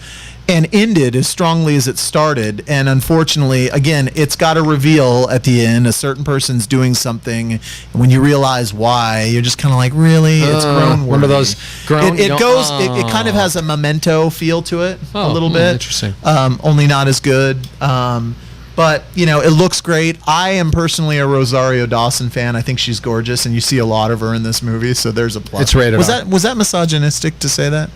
and ended as strongly as it started. And unfortunately, again, it's got a reveal at the end. A certain person's doing something, and when you realize why, you're just kind of like, really? It's grown. One of those grown. It kind of has a Memento feel to it a little bit. Interesting. Only not as good. But, you know, it looks great. I am personally a Rosario Dawson fan. I think she's gorgeous, and you see a lot of her in this movie, so there's a plus. It's rated R. Was that misogynistic to say that?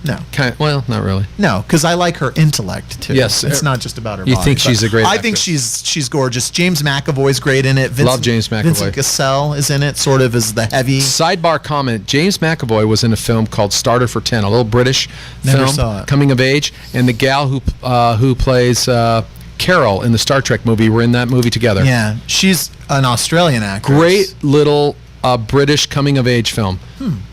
No. Well, not really. No, because I like her intellect, too. Yes. It's not just about her You body. think she's a great I think actress. she's gorgeous. James McAvoy's great in it. Love James McAvoy. Vincent Cassell is in it, sort of as the heavy. Sidebar comment, James McAvoy was in a film called Starter for 10, a little British Never film, saw it. coming of age, and the gal who plays Carol in the Star Trek movie were in that movie together. Yeah, she's an Australian actress. Great little British coming of age film.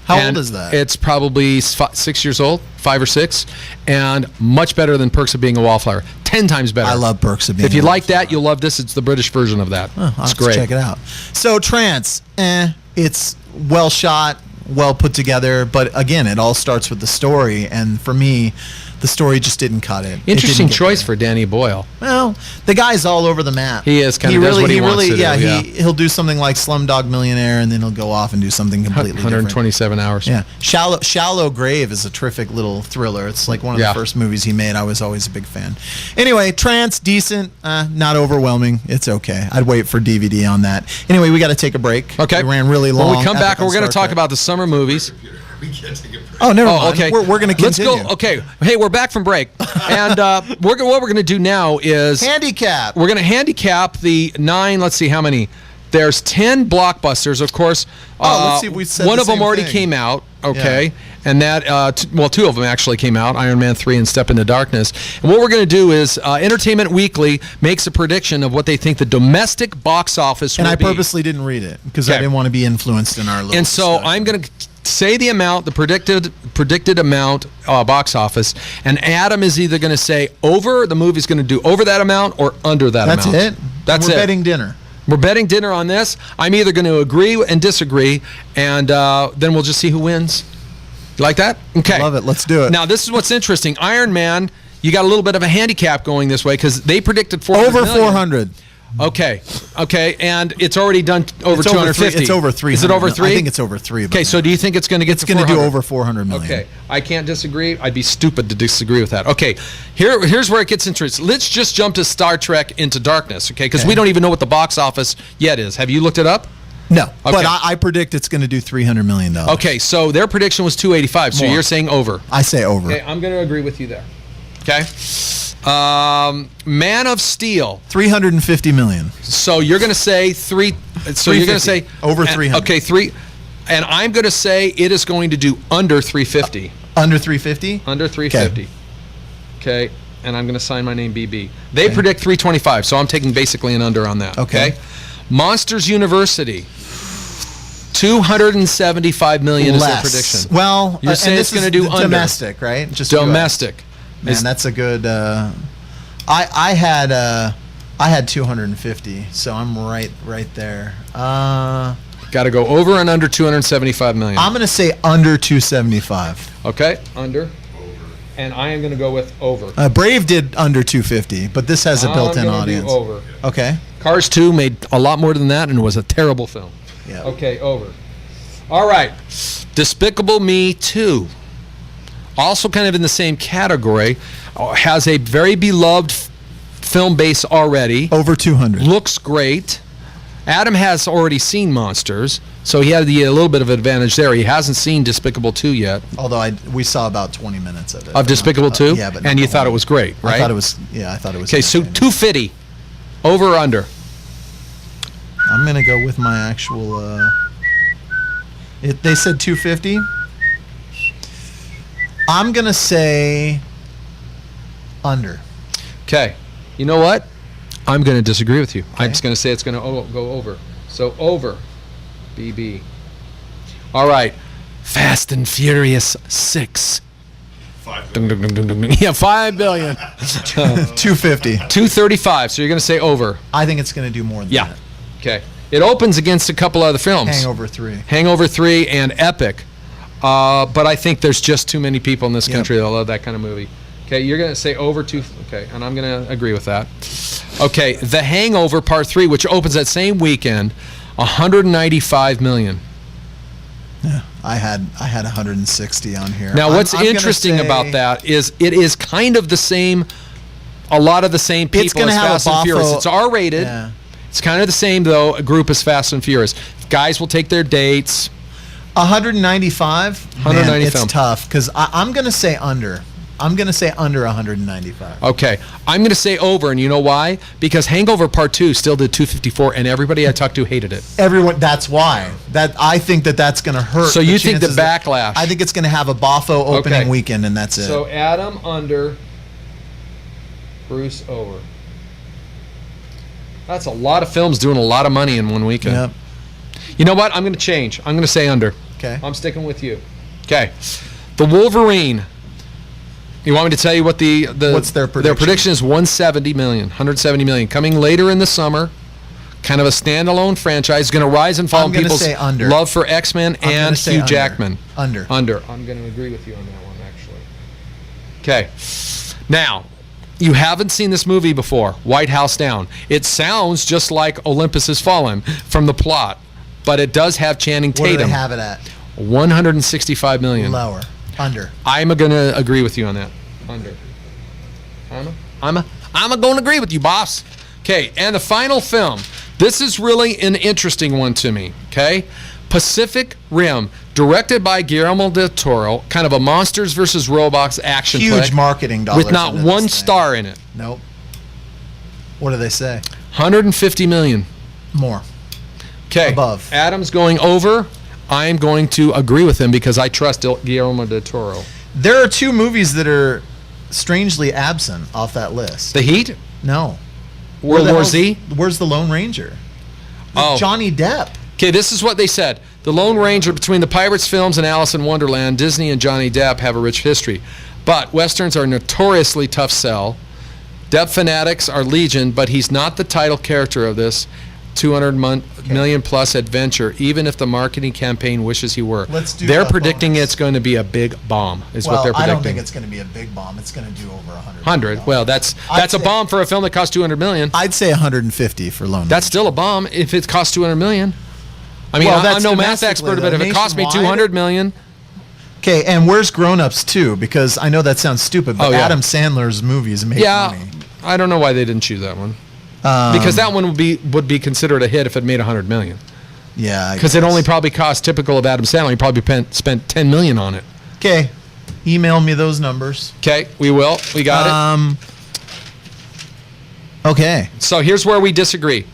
How old is that? It's probably 6 years old, 5 or 6, and much better than Perks of Being a Wallflower. 10 times better. I love Perks of Being a If you like Wallflower. that, you'll love this. It's the British version of that. I'll it's have to great. check it out. So Trance, it's well shot, well put together, but again, it all starts with the story, and for me, the story just didn't cut it. Interesting It didn't get choice there. for Danny Boyle. Well, the guy's all over the map. He is, kind of does what he wants to do, yeah. He'll do something like Slumdog Millionaire, and then he'll go off and do something completely different. 127 hours. Yeah, Shallow Grave is a terrific little thriller. It's like one of the first movies he made. I was always a big fan. Anyway, Trance, decent, not overwhelming. It's okay. I'd wait for DVD on that. Anyway, we got to take a break. Okay. We ran really long. When we come back, Epic on we're going to Star talk Trek. about the summer movies. We can't take a break. Oh, never mind. Okay. We're going to continue. Let's go. Okay. Hey, we're back from break. And what we're going to do now is Handicap. we're going to handicap the 9, let's see how many. There's 10 blockbusters, of course. Let's see if we said one the of them same already thing. came out, okay? And that, 2 of them actually came out, Iron Man 3 and Step into Darkness. And what we're going to do is Entertainment Weekly makes a prediction of what they think the domestic box office will And be. I purposely didn't read it because I Okay. didn't want to be influenced in our little And so discussion. I'm going to say the amount, the predicted amount box office, and Adam is either going to say the movie's going to do over that amount or under that That's amount. it? That's We're it. betting dinner. We're betting dinner on this. I'm either going to agree and disagree, and then we'll just see who wins. You like that? Okay. Love it. Let's do it. Now, this is what's interesting. Iron Man, you got a little bit of a handicap going this way because they predicted 400 Over million. 400. Okay, and it's already done over It's 250. It's over 300. Is it over 3? I think it's over 3. Okay, so do you think it's going to get it's to going to do 400? over 400 million. Okay, I can't disagree. I'd be stupid to disagree with that. Okay, here's where it gets interesting. Let's just jump to Star Trek Into Darkness, okay? Because we don't even know what the box office yet is. Have you looked it up? No, but I predict it's going to do $300 million. Okay, so their prediction was 285. So More. you're saying over. I say over. Okay, I'm going to agree with you there. Okay. Man of Steel. 350 million. So you're going to say 3. So you're going to say over 300. Okay, 3. And I'm going to say it is going to do under 350. Under 350? Under 350. Okay. and I'm going to sign my name BB. They predict 325, so I'm taking basically an under on that. Okay. Monsters University, 275 million is their prediction. Well, you're saying it's going to do under. Domestic, right? Just domestic. Man, that's a good. I had 250, so I'm right there. Got to go over and under 275 million. I'm going to say under 275. Okay, under. And I am going to go with over. Brave did under 250, but this has a built-in audience. Do over. Okay. Cars 2 made a lot more than that and was a terrible film. Yeah. Okay, over. All right. Despicable Me 2. Also kind of in the same category. Has a very beloved film base already. Over 200. Looks great. Adam has already seen Monsters, so he had a little bit of advantage there. He hasn't seen Despicable 2 yet. Although we saw about 20 minutes of it. Of Despicable 2? Yeah, but and you thought it was great, right? I thought it was. Okay, so 250. Over or under? I'm going to go with my actual... they said 250. I'm going to say under. Okay. You know what? I'm going to disagree with you. Okay. I'm just going to say it's going to go over. So over. BB. All right. Fast and Furious 6. 5 billion. Yeah, 5 billion. 250. 235. So you're going to say over. I think it's going to do more than that. Okay. It opens against a couple other films. Hangover 3. Hangover 3 and Epic. But I think there's just too many people in this country that love that kind of movie. Okay, you're going to say over 2. Okay, and I'm going to agree with that. Okay, The Hangover Part 3, which opens that same weekend, 195 million. Yeah, I had 160 on here. Now, what's interesting about that is it is kind of the same, a lot of the same people as Fast and Furious. It's R-rated. Yeah. It's kind of the same, though, a group as Fast and Furious. Guys will take their dates. 195? 195. Man, it's tough, because I'm going to say under. I'm going to say under 195. Okay. I'm going to say over, and you know why? Because Hangover Part 2 still did 254, and everybody I talked to hated it. Everyone, that's why. I think that's going to hurt. So you think the backlash? I think it's going to have a boffo opening weekend, and that's it. So Adam under, Bruce over. That's a lot of films doing a lot of money in one weekend. Yep. You know what? I'm going to change. I'm going to say under. Okay. I'm sticking with you. Okay. The Wolverine. You want me to tell you what what's their prediction? Their prediction is 170 million. Coming later in the summer. Kind of a standalone franchise. Going to rise and fall in people's love for X-Men and Hugh Jackman. Under. I'm going to agree with you on that one, actually. Okay. Now, you haven't seen this movie before, White House Down. It sounds just like Olympus Has Fallen from the plot, but it does have Channing Tatum. What do they have it at? 165 million. Lower. Under. I'm going to agree with you on that. Under. I'm going to agree with you, boss. Okay, and the final film. This is really an interesting one to me, okay? Pacific Rim, directed by Guillermo del Toro, kind of a monsters versus robots action flick. Huge marketing dollars. With not one star in it. Nope. What do they say? 150 million. More. Okay. Above. Adam's going over. I'm going to agree with him because I trust Guillermo del Toro. There are 2 movies that are strangely absent off that list. The Heat? No. World War Z? Where's the Lone Ranger? Johnny Depp. Okay, this is what they said. The Lone Ranger, between the Pirates films and Alice in Wonderland, Disney and Johnny Depp have a rich history. But Westerns are notoriously tough sell. Depp fanatics are legion, but he's not the title character of this 200 million plus adventure, even if the marketing campaign wishes he were. They're predicting it's going to be a big bomb, is what they're predicting. I don't think it's going to be a big bomb. It's going to do over 100. 100. Well, that's a bomb for a film that costs 200 million. I'd say 150 for Lone Ranger. That's still a bomb if it costs 200 million. I mean, I'm no math expert, but if it cost me 200 million. Okay, and where's Grown Ups 2? Because I know that sounds stupid, but Adam Sandler's movies make money. I don't know why they didn't choose that one. Because that one would be considered a hit if it made 100 million. Yeah, because it only probably cost, typical of Adam Sandler, he probably spent 10 million on it. Okay, email me those numbers. Okay, we will. We got it. Okay. So here's where we disagree.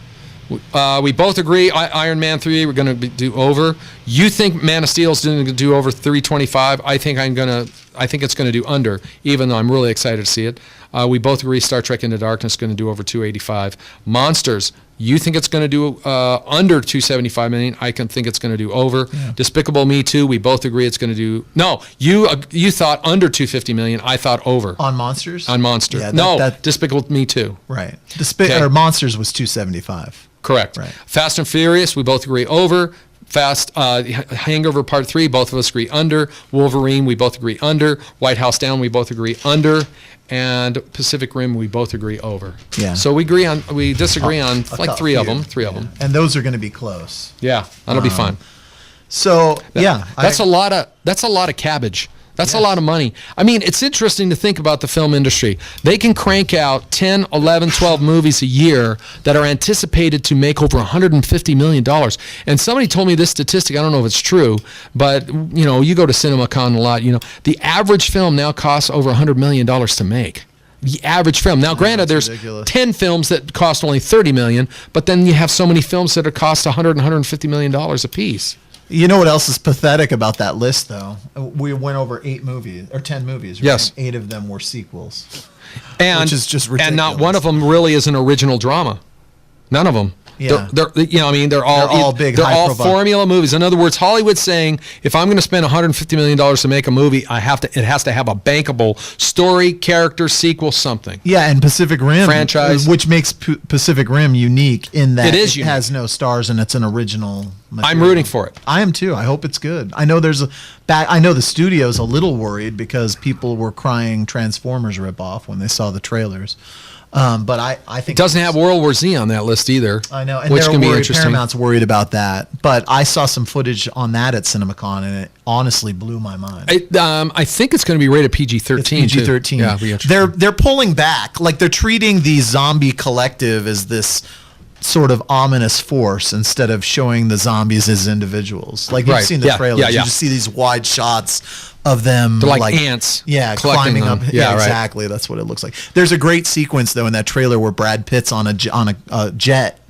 We both agree Iron Man 3 we're going to do over. You think Man of Steel is going to do over 325. I think I'm going to I think it's going to do under, even though I'm really excited to see it. We both agree Star Trek Into Darkness is going to do over 285. Monsters, you think it's going to do under 275 million. I can think it's going to do over. Yeah. Despicable Me 2, we both agree it's going to do. No, you thought under 250 million. I thought over. On Monsters? On Monsters. Yeah, Despicable Me 2. Right. Or Monsters was 275. Correct. Right. Fast and Furious, we both agree over. Hangover Part 3, both of us agree under. Wolverine, we both agree under. White House Down, we both agree under. And Pacific Rim, we both agree over. Yeah. So we disagree on three of them. And those are going to be close. Yeah, that'll be fun. So that's a lot of cabbage. That's a lot of money. I mean, it's interesting to think about the film industry. They can crank out 10, 11, 12 movies a year that are anticipated to make over $150 million. And somebody told me this statistic. I don't know if it's true, but, you go to CinemaCon a lot. The average film now costs over $100 million to make. The average film. Now, granted, there's ridiculous. 10 films that cost only $30 million, but then you have so many films that cost $100 and $150 million a piece. You know what else is pathetic about that list, though? We went over 10 movies. Right? Yes. 8 of them were sequels. Which is just ridiculous. And not one of them really is an original drama. None of them. Yeah. They're all big. They're all formula movies. In other words, Hollywood's saying, if I'm going to spend $150 million to make a movie, it has to have a bankable story, character, sequel, something. Yeah, and Pacific Rim franchise, which makes Pacific Rim unique in that it has no stars and it's an original material. I'm rooting for it. I am too. I hope it's good. I know I know the studio's a little worried because people were crying Transformers ripoff when they saw the trailers. But I think it doesn't have World War Z on that list either. I know, and which can be interesting. Paramount's worried about that. But I saw some footage on that at CinemaCon, and it honestly blew my mind. I think it's going to be rated PG-13. It's PG-13. Yeah, be interesting. They're pulling back, like they're treating the zombie collective as this sort of ominous force instead of showing the zombies as individuals. Like you've seen the trailers, you just see these wide shots of them. They're like ants. Yeah, climbing up. Yeah, exactly. That's what it looks like. There's a great sequence though in that trailer where Brad Pitt's on a jet,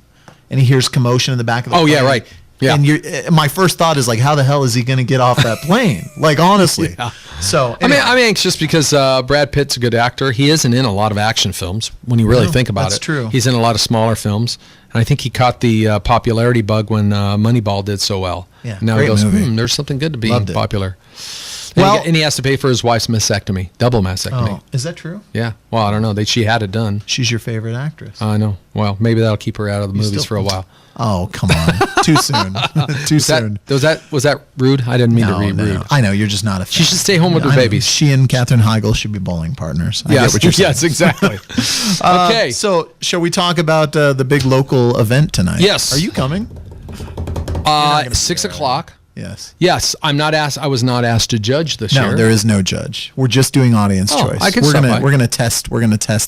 and he hears commotion in the back of the plane. Yeah, right. Yeah. And my first thought is like, how the hell is he going to get off that plane? Like honestly. Yeah. So anyway. I'm anxious because Brad Pitt's a good actor. He isn't in a lot of action films when you really think about it. That's true. He's in a lot of smaller films. And I think he caught the popularity bug when Moneyball did so well. Yeah, now he goes, there's something good to be popular. And he has to pay for his wife's mastectomy, double mastectomy. Oh, is that true? Yeah. Well, I don't know. She had it done. She's your favorite actress. I know. Well, maybe that'll keep her out of the movies for a while. Oh, come on. Too soon. Too soon. Was that rude? I didn't mean to be rude. I know. You're just not a fan. She should stay home with her babies. She and Katherine Heigl should be bowling partners. I get what you're saying. Yes, exactly. Okay. So, shall we talk about the big local event tonight? Yes. Are you coming? 6 o'clock. Yes. Yes, I'm not asked. I was not asked to judge this year. No, there is no judge. We're just doing audience choice. I can we're gonna test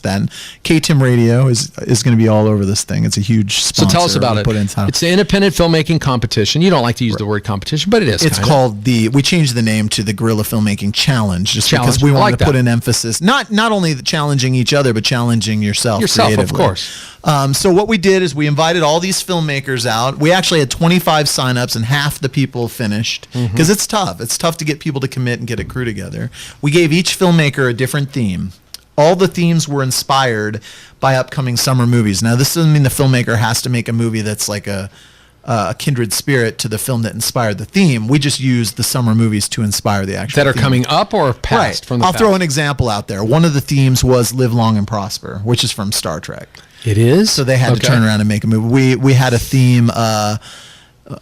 that. And K-Tim Radio is going to be all over this thing. It's a huge sponsor. So tell us about it. It's the independent filmmaking competition. You don't like to use the word competition, but it is. It's called we changed the name to the Guerilla Filmmaking Challenge because we wanted to put an emphasis not only challenging each other but challenging yourself creatively. Of course. So what we did is we invited all these filmmakers out. We actually had 25 signups and half the people finished because it's tough. It's tough to get people to commit and get a crew together. We gave each filmmaker a different theme. All the themes were inspired by upcoming summer movies. Now, this doesn't mean the filmmaker has to make a movie that's like a kindred spirit to the film that inspired the theme. We just used the summer movies to inspire the actual that are theme. coming up or past from the I'll past? throw an example out there. One of the themes was Live Long and Prosper, which is from Star Trek. It is? So they had to turn around and make a movie. We had a theme,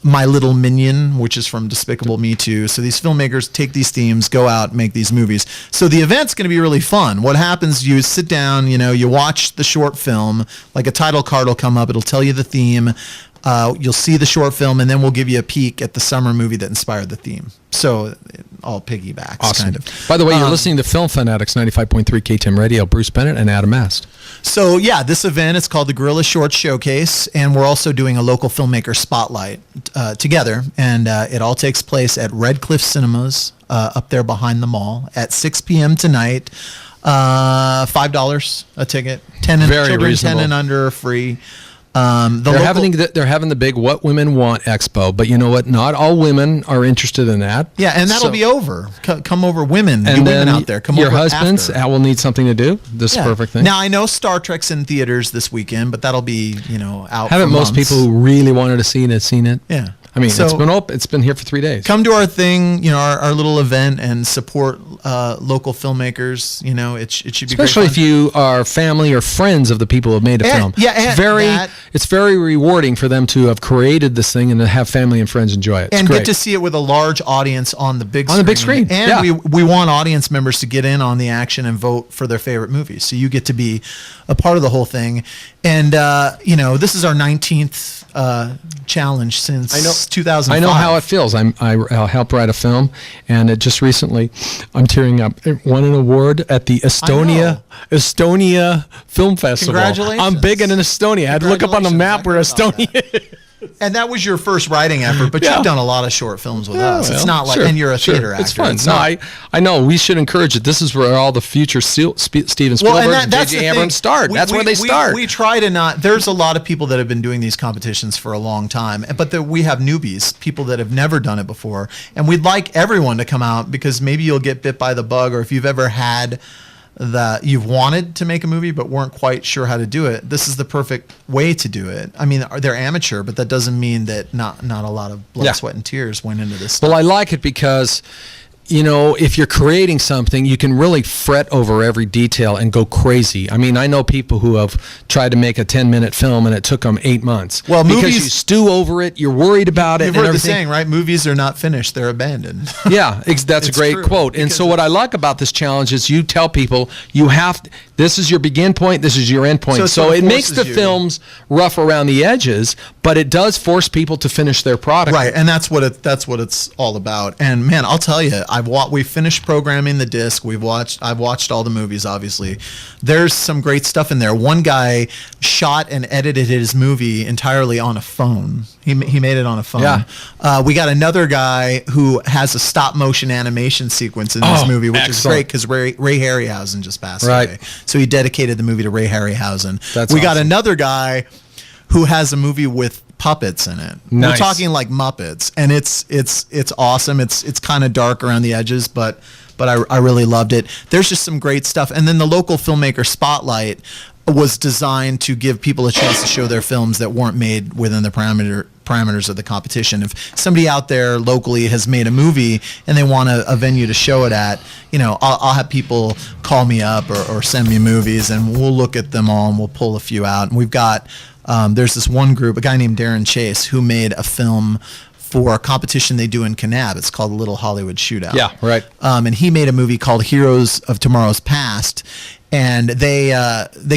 My Little Minion, which is from Despicable Me 2. So these filmmakers take these themes, go out, make these movies. So the event's going to be really fun. What happens, you sit down, you watch the short film, like a title card will come up, it'll tell you the theme. You'll see the short film, and then we'll give you a peek at the summer movie that inspired the theme. So it all piggybacks, awesome. kind of. By the way, you're listening to Film Fanatics 95.3 K-Tim Radio, Bruce Bennett and Adam Mast. So, yeah, this event is called the Guerilla Shorts Showcase, and we're also doing a local filmmaker spotlight together, and it all takes place at Red Cliff Cinemas up there behind the mall at 6 p.m. tonight. $5 a ticket. 10 and Very children reasonable. 10 and under are free. They're having the big What Women Want Expo, but you know what? Not all women are interested in that. Yeah, and that'll be over. Come over, women. And you then women out there, come your over husbands after. will need something to do. This is perfect thing. Now I know Star Trek's in theaters this weekend, but that'll be out. Haven't for most months. people who really wanted to see it have seen it? Yeah. I mean, So- it's been open. It's been here for 3 days. Come to our thing, our little event, and support local filmmakers. It should be Especially great if you are family or friends of the people who have made a film. Yeah, and it's very rewarding for them to have created this thing and to have family and friends enjoy it. It's and great. get to see it with a large audience on the big screen. On the big screen, And yeah. we want audience members to get in on the action and vote for their favorite movies. So you get to be a part of the whole thing. And this is our 19th challenge since 2005. I know how it feels. I helped write a film, and it just recently, I'm tearing up. It won an award at the Estonia Film Festival. Congratulations. I'm big in Estonia. I had to look up on the map where Estonia is. And that was your first writing effort, but Yeah. you've done a lot of short films with us. It's well, not like, sure, and you're a sure. theater actor. It's fun. It's No, not- I know. We should encourage it. This is where all the future Steven Spielberg and that's J.J. the Abrams thing. start. That's where they start. We try to not. There's a lot of people that have been doing these competitions for a long time, but we have newbies, people that have never done it before, and we'd like everyone to come out because maybe you'll get bit by the bug, or if you've ever had that you've wanted to make a movie but weren't quite sure how to do it, this is the perfect way to do it. I mean, they're amateur, but that doesn't mean that not a lot of blood, Yeah. sweat, and tears went into this stuff. Well, I like it because, if you're creating something, you can really fret over every detail and go crazy. I mean, I know people who have tried to make a 10-minute film and it took them 8 months. Well, because movies- you stew over it, you're worried about it. You've and heard the everything. saying, right? Movies are not finished; they're abandoned. Yeah, that's a It's great true, quote. And because so what I like about this challenge is you tell people this is your begin point, this is your end point. So it So sort of it makes the forces you. films rough around the edges, but it does force people to finish their product. Right, and that's what it's all about. And man, I'll tell you, we finished programming the disc. I've watched all the movies. Obviously, there's some great stuff in there. One guy shot and edited his movie entirely on a phone. He made it on a phone. Yeah. We got another guy who has a stop motion animation sequence in this movie, which is excellent. great because Ray Harryhausen just passed Right. away. So he dedicated the movie to Ray Harryhausen. That's we got awesome. another guy who has a movie with puppets in it. Nice. We're talking like Muppets, and it's awesome. It's kind of dark around the edges, but I really loved it. There's just some great stuff. And then the local filmmaker spotlight was designed to give people a chance to show their films that weren't made within the parameters of the competition. If somebody out there locally has made a movie and they want a venue to show it at, I'll have people call me up or send me movies, and we'll look at them all and we'll pull a few out. And we've got there's this one group, a guy named Darren Chase, who made a film for a competition they do in Kanab. It's called Little Hollywood Shootout. Yeah, right. And he made a movie called Heroes of Tomorrow's Past, and they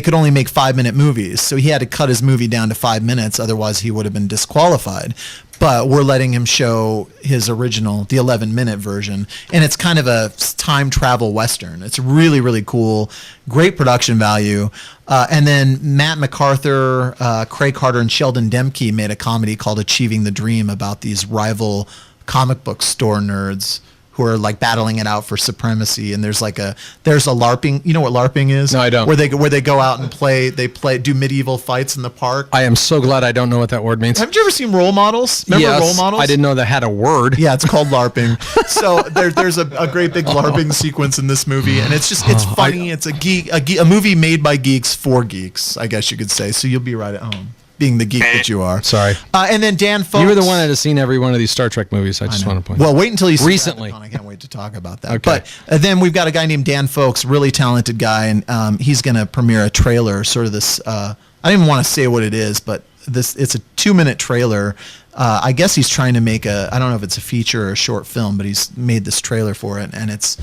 could only make 5-minute movies, so he had to cut his movie down to 5 minutes. Otherwise, he would have been disqualified. But we're letting him show his original, the 11-minute version, and it's kind of a time travel western. It's really, really cool, great production value. And then Matt MacArthur, Craig Carter, and Sheldon Demke made a comedy called Achieving the Dream about these rival comic book store nerds who are like battling it out for supremacy. And there's a LARPing. You know what LARPing is? No, I don't. Where they go out and do medieval fights in the park. I am so glad I don't know what that word means. Haven't you ever seen Role Models? Remember Yes, Role Models? I didn't know that had a word. Yeah, it's called LARPing. So there's a great big LARPing sequence in this movie, and it's funny. It's a movie made by geeks for geeks, I guess you could say. So you'll be right at home, being the geek that you are. Sorry. And then Dan Folks. You were the one that has seen every one of these Star Trek movies. I just want to point out. Well, wait until you see Recently. Rabbit Con. I can't wait to talk about that. Okay. But then we've got a guy named Dan Folks, really talented guy, and he's going to premiere a trailer, sort of this. I don't even want to say what it is, but it's a 2-minute trailer. I guess he's trying to make I don't know if it's a feature or a short film, but he's made this trailer for it, and it's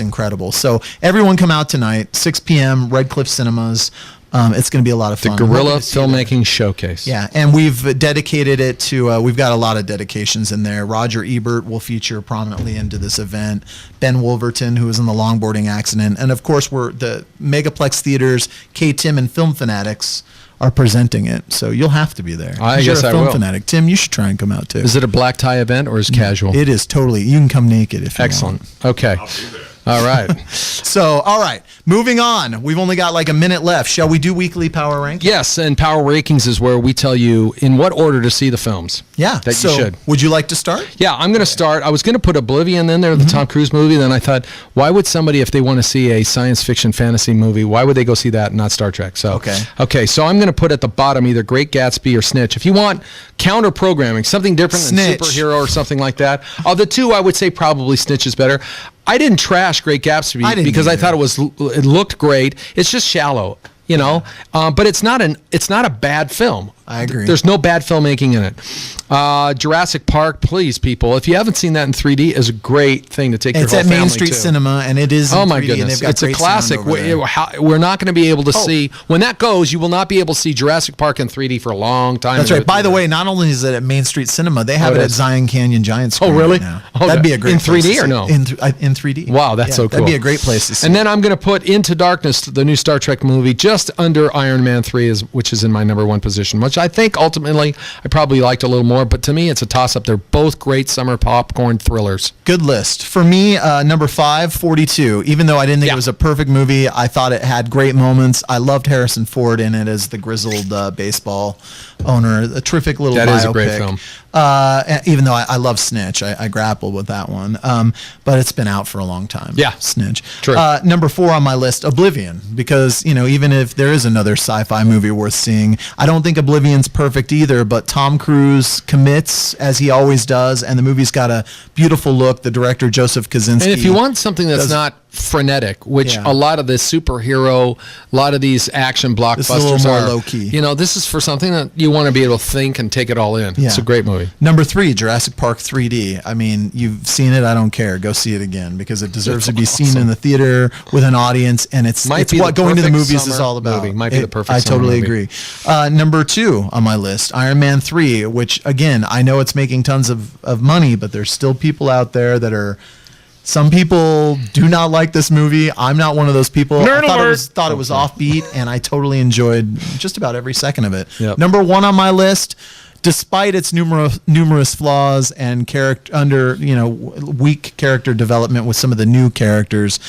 incredible. So everyone come out tonight, 6 p.m., Red Cliff Cinemas. It's going to be a lot of fun. Guerilla Filmmaking Showcase. Yeah, and we've dedicated it to, we've got a lot of dedications in there. Roger Ebert will feature prominently into this event. Ben Wolverton, who was in the longboarding accident. And of course, the Megaplex Theaters, K-Tim, and Film Fanatics are presenting it. So you'll have to be there. I guess You're I a film will. fanatic. Tim, you should try and come out too. Is it a black tie event or is it casual? It is totally. You can come naked if you Excellent. want. Okay. All right. So, all right, moving on. We've only got like a minute left. Shall we do weekly power rankings? Yes, and Power Rankings is where we tell you in what order to see the films. Yeah. That you should. Would you like to start? Yeah, I'm going to start. I was going to put Oblivion in there, the Tom Cruise movie. Then I thought, why would somebody, if they want to see a science fiction fantasy movie, why would they go see that and not Star Trek? So, okay. So I'm going to put at the bottom either Great Gatsby or Snitch. If you want counter programming, something different Snitch. than superhero or something like that, of the two, I would say probably Snitch is better. I didn't trash Great Gatsby because I thought it looked great. It's just shallow, you know. But it's not a bad film. I agree. There's no bad filmmaking in it. Jurassic Park, please, people, if you haven't seen that in 3D, is a great thing to take your whole family to. It's at Main Street Cinema, and it is in 3D. Oh my goodness, it's a classic. We're not going to be able to see when that goes. You will not be able to see Jurassic Park in 3D for a long time. That's right. By the way, not only is it at Main Street Cinema, they have it at Zion Canyon Giant Screen. Oh, really? Right now. That'd be a great in place 3D or no? In 3D. Wow, that's so cool. That'd be a great place to see. And then I'm going to put Into Darkness, the new Star Trek movie, just under Iron Man 3, which is in my number one position, which I think ultimately I probably liked a little more, but to me it's a toss-up. They're both great summer popcorn thrillers. Good list. For me, number 5, 42. Even though I didn't think it was a perfect movie, I thought it had great moments. I loved Harrison Ford in it as the grizzled baseball owner. A terrific little biopic. That is a great film. Even though I love Snitch, I grappled with that one. But it's been out for a long time. Yeah. Snitch. True. Number 4 on my list, Oblivion. Because, even if there is another sci-fi movie worth seeing, I don't think Oblivion's perfect either, but Tom Cruise commits as he always does, and the movie's got a beautiful look. The director, Joseph Kosinski. And if you want something that's not frenetic, which a lot of the superhero, a lot of these action blockbusters this is a little more low-key. This is for something that you want to be able to think and take it all in. Yeah. It's a great movie. Number 3, Jurassic Park 3D. I mean, you've seen it. I don't care. Go see it again because it deserves to be seen in the theater with an audience, and it's what going to the movies is all about. Might be the perfect I summer totally movie. agree. Number 2 on my list, Iron Man 3, which, again, I know it's making tons of money, but there's still people out there that are... Some people do not like this movie. I'm not one of those people. Nerd I alert. thought it was offbeat, and I totally enjoyed just about every second of it. Yep. Number 1 on my list, despite its numerous flaws and weak character development with some of the new characters,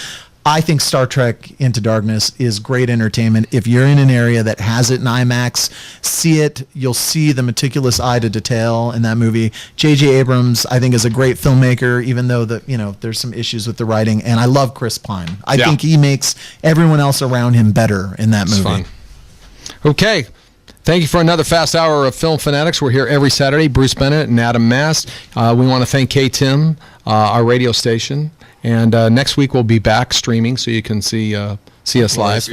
I think Star Trek Into Darkness is great entertainment. If you're in an area that has it in IMAX, see it. You'll see the meticulous eye to detail in that movie. J.J. Abrams, I think, is a great filmmaker, even though there's some issues with the writing. And I love Chris Pine. I think he makes everyone else around him better in that movie. Fun. Okay. Thank you for another fast hour of Film Fanatics. We're here every Saturday. Bruce Bennett and Adam Mast. We want to thank K-Tim, our radio station. And next week we'll be back streaming, so you can see us live.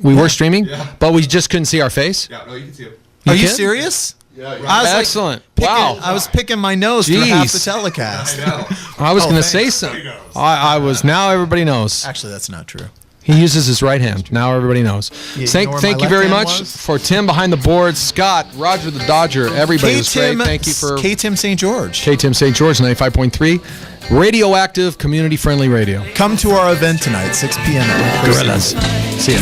We were streaming, but we just couldn't see our face. Yeah, no, you can see it. Are you serious? Yeah. I was excellent. Wow. I was picking my nose for half the telecast. I know. I was going to say something. I was. Now everybody knows. Actually, that's not true. He uses his right hand. Now everybody knows. Thank you very much for Tim behind the board, Scott, Roger the Dodger. Everybody was great. Thank you for K-Tim St. George. K-Tim St. George, 95.3. Radioactive, community-friendly radio. Come to our event tonight, 6 p.m. at Gorillas. See ya.